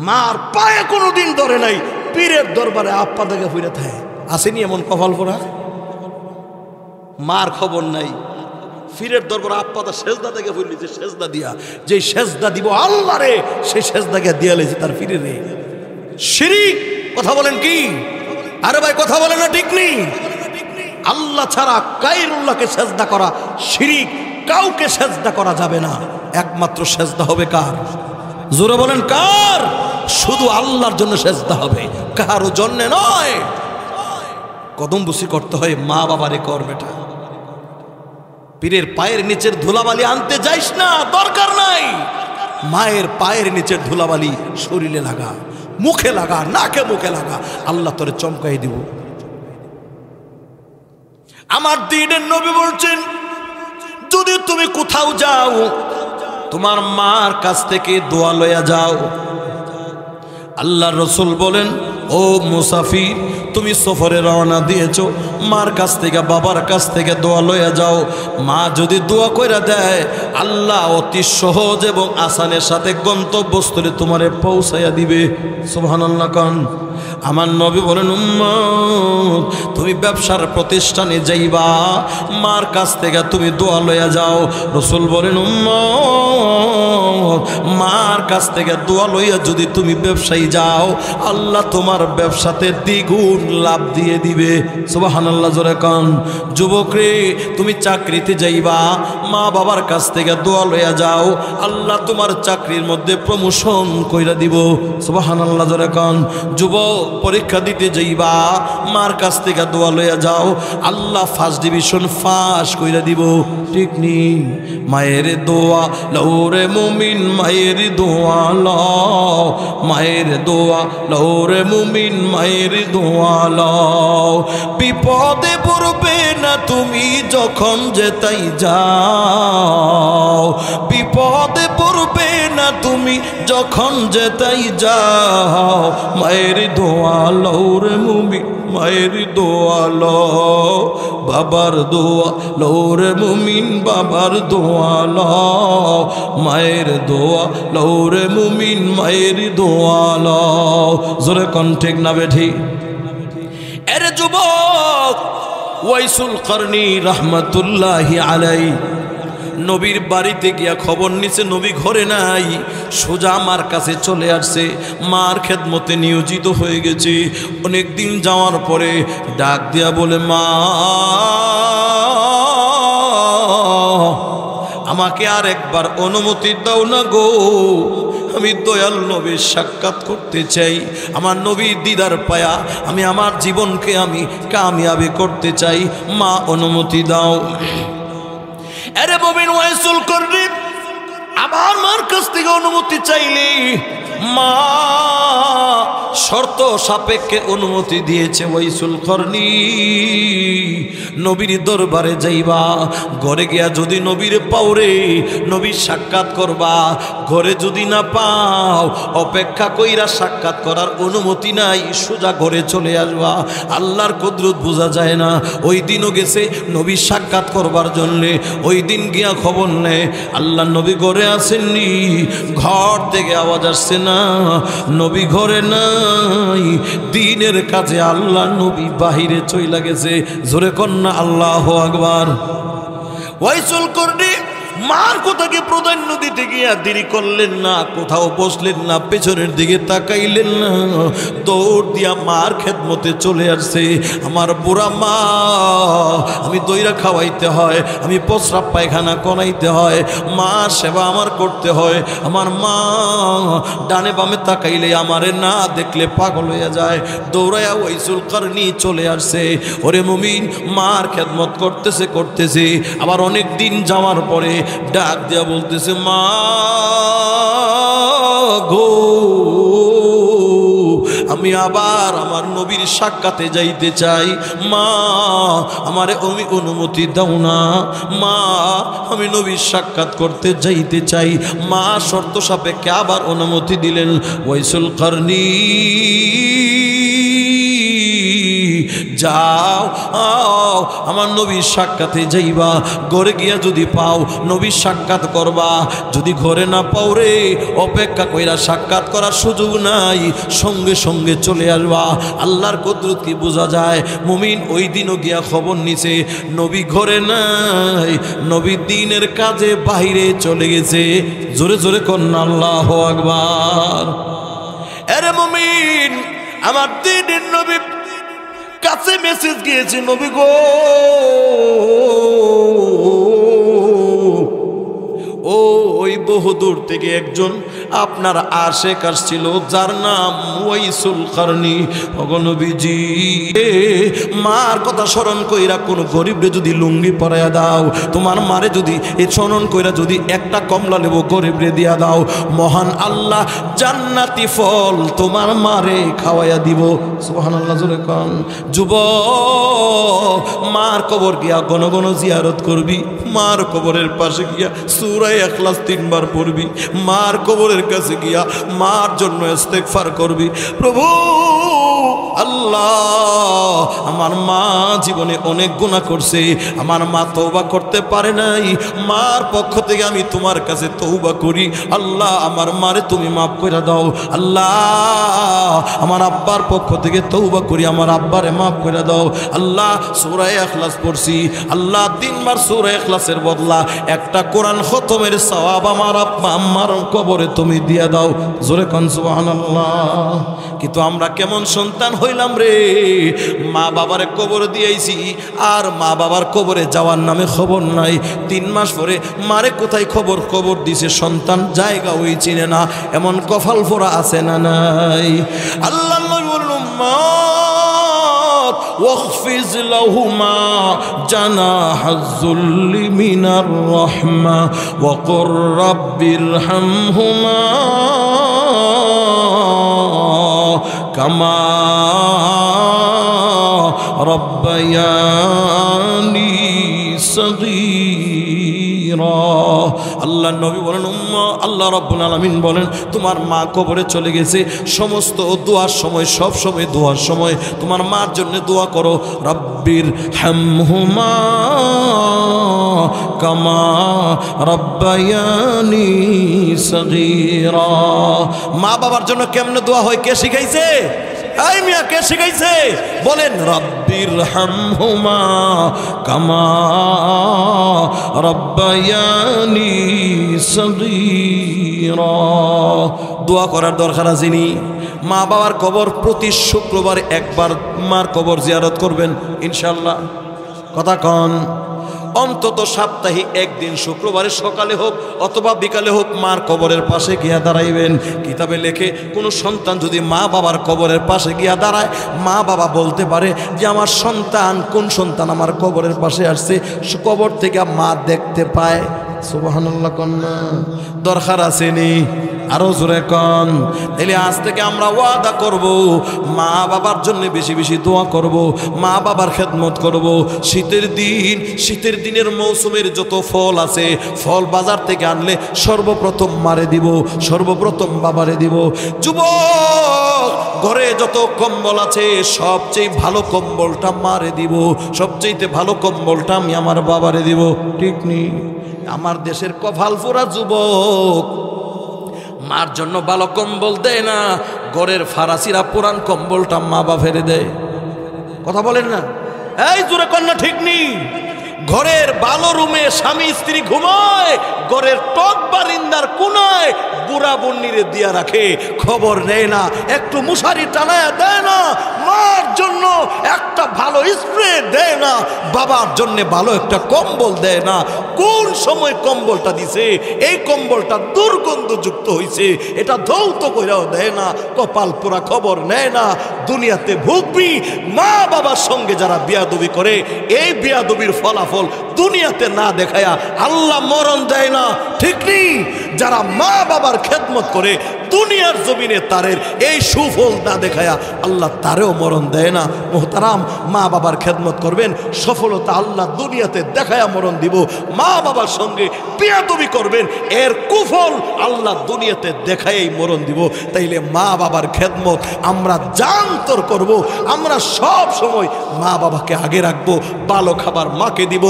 মার পায়ে কোনোদিন ধরে নাই, পীরের দরবারে আপ্পা দেখে ফিরে থাকে। আসেনি এমন কপাল পোড়া? মার খবর নাই, পীরের দরবারে আপ্পা তার সেজদা দেখে ফিরলি, যে সেজদা দিয়া যে সেজদা দিব আল্লাহ রে, সেই সেজদাকে দিয়া লেছে তার পীরে রে। শিরিক। কথা বলেন কি? আরে ভাই কথা বলেন না? ঠিক নেই? আল্লাহ ছাড়া গায়রুল্লাহকে সেজদা করা শিরিক। কাউকে সেজদা করা যাবে না, একমাত্র সেজদা হবে কার? জোরে বলেন কার? শুধু আল্লাহর জন্য সেজদা হবে, কারো জন্য নয়। কদম বুসি করতে হয় মা বাবারে কর বেটা। পীরের পায়ের নিচের ধুলাবালি আনতে যাইস না, দরকার নাই। মায়ের পায়ের নিচের ধুলাবালি শরীরে লাগা, মুখে লাগা, নাকে মুখে লাগা, আল্লাহ তোরে চমকাই দিব। আমার দ্বীনের নবী বলছেন, যদি তুমি কোথাও যাও তোমার মার কাছ থেকে দোয়া লইয়া যাও। আল্লাহর রাসূল বলেন, ও মুসাফির, তুমি সফরে রওনা দিয়েছো, মার কাছ থেকে বাবার কাছ থেকে দোয়া লইয়া যাও। মা যদি দোয়া কইরা দেয়, আল্লাহ অতি সহজ এবং আসানের সাথে গন্তব্যস্থলে তোমারে পৌঁছাইয়া দিবে। সুবহানাল্লাহ কান। আমার নবী বলেন, উম্মত, তুমি ব্যবসার প্রতিষ্ঠানে যাইবা, মার কাছ থেকে তুমি দোয়া লইয়া যাও। রাসূল বলেন, উম্মত, মার কাছ থেকে দোয়া লইয়া যদি তুমি ব্যবসায়ী যাও, আল্লাহ তোমার তোমার ব্যবসাতে দ্বিগুণ লাভ দিয়ে দিবে। সুবহানাল্লাহ জোরে কান। যুবক রে, তুমি চাকরিতে যাইবা, মা বাবার কাছ থেকে দোয়া লইয়া যাও, আল্লাহ তোমার চাকরির মধ্যে প্রমোশন কইরা দিব। সুবহানাল্লাহ জোরে কান। যুবক, পরীক্ষা দিতে যাইবা, মার কাছ থেকে দোয়া লইয়া যাও, আল্লাহ ফার্স্ট ডিভিশন ফাঁস কইরা দিব। ঠিক নি? মায়ের দোয়া লওরে মুমিন, মায়ের দোয়া লও, মায়ের দোয়া লওরে মুমিন, মায়ের দোয়া লও। বিপদে পড়বে না তুমি যখন যেতাই যাও, বিপদে পড়বে না তুমি যখন যেতাই যাও। মায়ের দোয়া লওরে মুমিন, মায়ের দোয়া লও, বাবার দোয়া লওরে মুমিন, বাবার দোয়া লও, মায়ের দোয়া লওরে মুমিন, মায়ের দোয়া লও। জোরে কোন ঠিক না বেঠি? এর যুবক, ওয়াইসুল করনি রহমতুল্লাহি আলাইহি নবীর বাড়িতে গিয়া খবর নিছে নবী ঘরে নাই, সোজা মার কাছে চলে আসছে, মার খেদমতে নিয়োজিত হয়ে গেছে। অনেক দিন যাওয়ার পরে ডাক দিয়া বলে, মা আমাকে আর একবার অনুমতি দাও না গো, আমি দয়াল নবীর সাক্ষাৎ করতে চাই। আমার নবীর দিদার পায়া আমি আমার জীবনকে আমি কামিয়াবি করতে চাই, মা অনুমতি দাও। আরে মুমিন ওয়াইসুল করনি আমার মার কাছ থেকে অনুমতি চাইলি, মা শর্ত সাপেক্ষে অনুমতি দিয়েছে। ওয়াইসুল করনি নবীর দরবারে যাইবা, ঘরে গিয়া যদি নবীর পাওরে নবীর সাক্ষাৎ করবা, ঘরে যদি না পাও অপেক্ষা কইরা সাক্ষাৎ করার অনুমতি নাই, সোজা ঘরে চলে আসবা। আল্লাহর কুদরত বোঝা যায় না। ওই দিনও গেছে নবীর সাক্ষাৎ করবার জন্যে, ওই দিন গিয়া খবর নেয় আল্লাহ নবী ঘরে আসেননি। ঘর থেকে আওয়াজ আসছে না নবী ঘরে নাই, দিনের কাজে আল্লাহ নবী বাহিরে চইলা গেছে। জোরে কন্যা আল্লাহু আকবার। ওয়াইসুল করনি মার কথাকে প্রাধান্য দিতে গিয়া দেরি করলেন না, কোথাও বসলেন না, পেছনের দিকে তাকাইলেন না, দৌড় দিয়া মার খেদমতে চলে আসছে। আমার বুড়া মা, আমি দইরা খাওয়াইতে হয়, আমি প্রস্রাব পায়খানা করাইতে হয়, মা সেবা আমার করতে হয়। আমার মা ডানে বামে তাকাইলে আমারে না দেখলে পাগল হয়ে যায়। দৌড়াইয়া ওয়াইসুল করনি চলে আসছে। ওরে মুমিন, মার খেদমত করতেছে করতেছে, আবার অনেক দিন যাওয়ার পরে ডাক দিয়া বলতেছে, মা গো, আমি আবার আমার নবীর সাক্ষাতে যাইতে চাই, মা আমারে অনুমতি দাও না, মা আমি নবীর সাক্ষাৎ করতে যাইতে চাই। মা শর্ত সাপেক্ষে আবার অনুমতি দিলেন। ওয়াইসুল করনি যাও, আমার নবীর সাক্ষাতে যাইবা, ঘরে গিয়া যদি পাও নবীর সাক্ষাৎ করবা, যদি ঘরে না পাও রে অপেক্ষা কইরা সাক্ষাৎ করার সুযোগ নাই, সঙ্গে সঙ্গে চলে আসবা। আল্লাহর কুদরত কি বোঝা যায়? মুমিন ওই দিনও গিয়া খবর নিছে নবী ঘরে নাই, নবী দিনের কাজে বাহিরে চলে গেছে। জোরে জোরে কন্যা আল্লাহু আকবার। আরে মুমিন, আমার দিনের নবী কাছে মেসেজ গিয়েছে, নবী গো ও ওই বহুদূর থেকে একজন আপনার আশেক আসছিল যার নাম ওয়াইসুল করনি। ওগো নবীজি, মার কথা স্মরণ কইরা কোন গরিবরে যদি লুঙ্গি পরাইয়া দাও, তোমার মারে যদি এই স্মরণ কইরা যদি একটা কমলা লেবু গরিবরে দিয়া দাও, মহান আল্লাহ জান্নাতি ফল তোমার মারে খাওয়াইয়া দিব। সুবহানাল্লাহ জোরে কোন। যুবক, মার কবর গিয়া ঘন ঘন জিয়ারত করবি, মার কবরের পাশে গিয়া সূরা ইখলাস 3 বার পড়বি, মার কবরের কাছে গিয়া মার জন্য ইস্তেগফার করবি। প্রভু আল্লাহ আমার মা জীবনে অনেক গুনাহ করছে, আমার মা তওবা করতে পারে নাই, মার পক্ষ থেকে আমি তোমার কাছে তওবা করি আল্লাহ আমার মারে তুমি মাফ করে দাও। আল্লাহ আমার আব্বার পক্ষ থেকে তওবা করি, আমার আব্বারে মাফ করে দাও। আল্লাহ সূরা ইখলাস পড়ছি, আল্লাহ 3 বার সূরা ইখলাসের বদলা একটা কোরআন খতমের সওয়াব আমার আব্বা আম্মার কবরে তুমি দিয়ে দাও। জোরে কোন সুবহানাল্লাহ। কিন্তু আমরা কেমন সন্তান হইলাম রে, মা বাবারে কবরে দিয়েছি আর মা বাবার কবরে যাওয়ার নামে খবর নাই। 3 মাস পরে মারে কোথায় খবর দিছে সন্তান জায়গা ওই চিনে না, এমন কপাল ফোড়া আছে না নাই? আল্লাহ নবী বললেন উম্মত ওয়াখফিজ লাহুমা জানাহাজ-যুল্লি মিনার রাহমা ওয়া কুর রাব্বিরহামহুমা কামা রব্বায়ানি সগীরা। আল্লাহ নবী বলেন উম্মা, আল্লাহ রাব্বুল আলামিন বলেন তোমার মা কবরে চলে গেছে, সমস্ত দোয়ার সময় সব সময় দোয়ার সময় তোমার মার জন্য দোয়া করো, রব্বির হামহুমা কামা রব্বায়ানি সগীরা। মা বাবার জন্য কেমনে দোয়া হয় কে শিখাইছে? এই মিয়া কে শিখাইছে? বলেন রব্বির হামহুমা কামা রব্বায়ানি সগীরা। দোয়া করার দরকার আছেনি? মা বাবার কবর প্রতি শুক্রবার একবার মার কবর জিয়ারত করবেন ইনশাআল্লাহ। কথা কন, অন্তত সপ্তাহে একদিন শুক্রবারে সকালে হোক অথবা বিকালে হোক মার কবরের পাশে গিয়া দাঁড়াইবেন। কিতাবে লেখে কোনো সন্তান যদি মা বাবার কবরের পাশে গিয়া দাঁড়ায়, মা বাবা বলতে পারে যে আমার সন্তান, কোন সন্তান আমার কবরের পাশে আসছে, কবর থেকে মা দেখতে পায়। সুবহানাল্লাহ কন্যা দরকার আসেনি? আরো জোরে কন। তাহলে আজ থেকে আমরা ওয়াদা করব মা বাবার জন্য বেশি বেশি দোয়া করব, মা বাবার খেদমত করব। শীতের দিনের মৌসুমের যত ফল আছে, ফল বাজার থেকে আনলে সর্বপ্রথম মারে দিব, সর্বপ্রথম বাবারে দিব। যুবক ঘরে যত কম্বল আছে সবচেয়ে ভালো কম্বলটা মারে দিব, সবচেয়ে ভালো কম্বলটা আমি আমার বাবারে দিব। ঠিক নেই? আমার দেশের কপাল পোড়া যুবক মার জন্য ভালো কম্বল দেয় না, ঘরের ফারাসিরা পুরান কম্বলটা মা বাপেরে দেয়। কথা বলেন না? এই জোরে কন্যা ঠিক নেই? ঘরের ভালো রুমে স্বামী স্ত্রী ঘুমায়, ঘরের টক বারিন্দার কোনায় বুড়া বন্নিরে দিয়া রাখে, খবর নেয় না, একটু মশারি টানায় দেয় না, মার জন্য একটা ভালো স্প্রে দেয় না, বাবার জন্য ভালো একটা কম্বল দেয় না। কোন সময় কম্বলটা দিছে, এই কম্বলটা দুর্গন্ধযুক্ত হয়েছে, এটা ধৌত কইরাও দেয় না, কপাল পোড়া খবর নেয় না। দুনিয়াতে ভুগবি মা বাবার সঙ্গে যারা বিয়াদবি করে, এই বিয়াদবির ফলাফল দুনিয়াতে না দেখায়া আল্লাহ মরণ দেয় না। ঠিক নেই? যারা মা বাবার খেদমত করে দুনিয়ার জমিনে তারের এই সুফল না দেখায়া আল্লাহ তারেও মরণ দেয় না। মোহতারাম, মা বাবার খেদমত করবেন, সফলতা আল্লাহ দুনিয়াতে দেখায়া মরণ দিব। মা বাবার সঙ্গে বিয়াদবি করবেন, এর কুফল আল্লাহ দুনিয়াতে দেখায়াই মরণ দিব। তাইলে মা বাবার খেদমত আমরা জান্তর করব, আমরা সব সময় মা বাবাকে আগে রাখবো। ভালো খাবার মাকে দিব,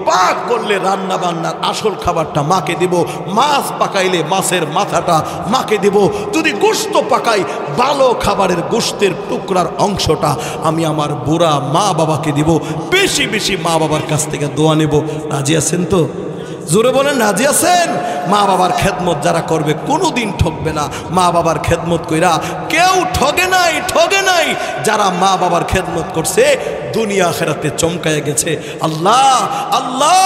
পাক করলে রান্না বান্নার আসল খাবারটা মাকে দিব, মাছ পাকাইলে মাছের মাথাটা মাকে দিব, যদি গোশত পাকাই ভালো খাবারের গোশতের টুকরার অংশটা আমি আমার বুড়া মা বাবাকে দিব। বেশি বেশি মা বাবার কাছ থেকে দোয়া নেব। রাজি আছেন তো? জোরে বলেন রাজি আছেন? মা বাবার খেদমত যারা করবে কোনোদিন ঠকবে না। মা বাবার খেদমত কইরা কেউ ঠগে নাই, ঠগে নাই। যারা মা বাবার খেদমত করছে দুনিয়া আখিরাতে চমকায় গেছে। আল্লাহ আল্লাহ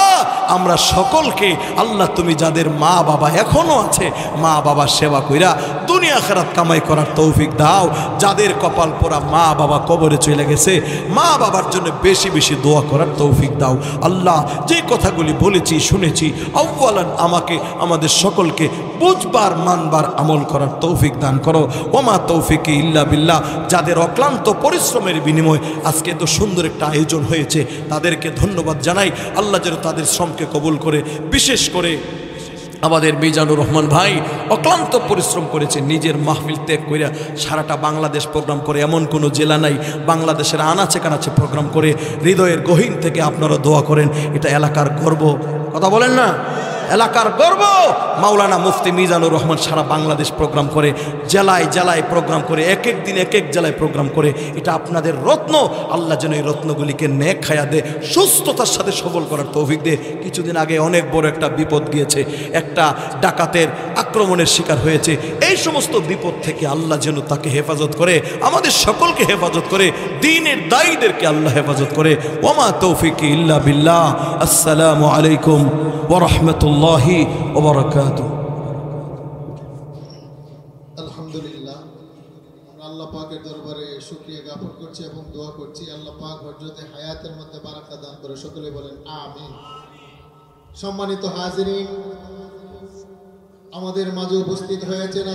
আমরা সকলকে আল্লাহ তুমি যাদের মা বাবা এখনো আছে মা বাবার সেবা কইরা দুনিয়া আখিরাত কামাই করার তৌফিক দাও। যাদের কপাল পোড়া মা বাবা কবরে চলে গেছে মা বাবার জন্য বেশি বেশি দোয়া করার তৌফিক দাও। আল্লাহ যে কথাগুলি বলেছি শুনেছি আউয়ালান আমাকে আমাদের সকলকে বুঝবার মানবার আমল করার তৌফিক দান করো। ওমা তৌফিকি ইল্লা বিল্লাহ। যাদের অক্লান্ত পরিশ্রমের বিনিময় আজকে তো সুন্দর একটা আয়োজন হয়েছে তাদেরকে ধন্যবাদ জানাই। আল্লাহ যেন তাদের শ্রমকে কবুল করে, বিশেষ করে আমাদের মিজানুর রহমান ভাই অক্লান্ত পরিশ্রম করেছে, নিজের মাহফিল ত্যাগ করে সারাটা বাংলাদেশ প্রোগ্রাম করে, এমন কোনো জেলা নাই, বাংলাদেশের আনাচে কানাচে প্রোগ্রাম করে, হৃদয়ের গহীন থেকে আপনারা দোয়া করেন। এটা এলাকার গর্ব, কথা বলেন না, এলাকার গর্ব। মাওলানা মুফতি মিজানুর রহমান সারা বাংলাদেশ প্রোগ্রাম করে, জেলায় জেলায় প্রোগ্রাম করে, এক এক দিন এক এক জেলায় প্রোগ্রাম করে। এটা আপনাদের রত্ন, আল্লাহ যেন এই রত্নগুলিকে নেক খায়া দে, সুস্থতার সাথে সবল করার তৌফিক দে। কিছুদিন আগে অনেক বড় একটা বিপদ গিয়েছে, একটা ডাকাতের আক্রমণের শিকার হয়েছে। এই সমস্ত বিপদ থেকে আল্লাহ যেন তাকে হেফাজত করে, আমাদের সকলকে হেফাজত করে, দ্বীনের দায়ীদেরকে আল্লাহ হেফাজত করে। ওমা তৌফিকি ইল্লা বিল্লাহ। আসসালামু আলাইকুম ওয়া রাহমাতুল্লাহি ওয়া বারাকাতুহু। আলহামদুলিল্লাহ, আমরা আল্লাহ পাকের দরবারে শুকরিয়া জ্ঞাপন করছি এবং দোয়া করছি আল্লাহ পাক হযরতে হায়াতের মধ্যে বারাকা দান করে। সকলে বলেন আমিন। সম্মানিত হাজিরিন, আমাদের মাঝে উপস্থিত হয়েছেন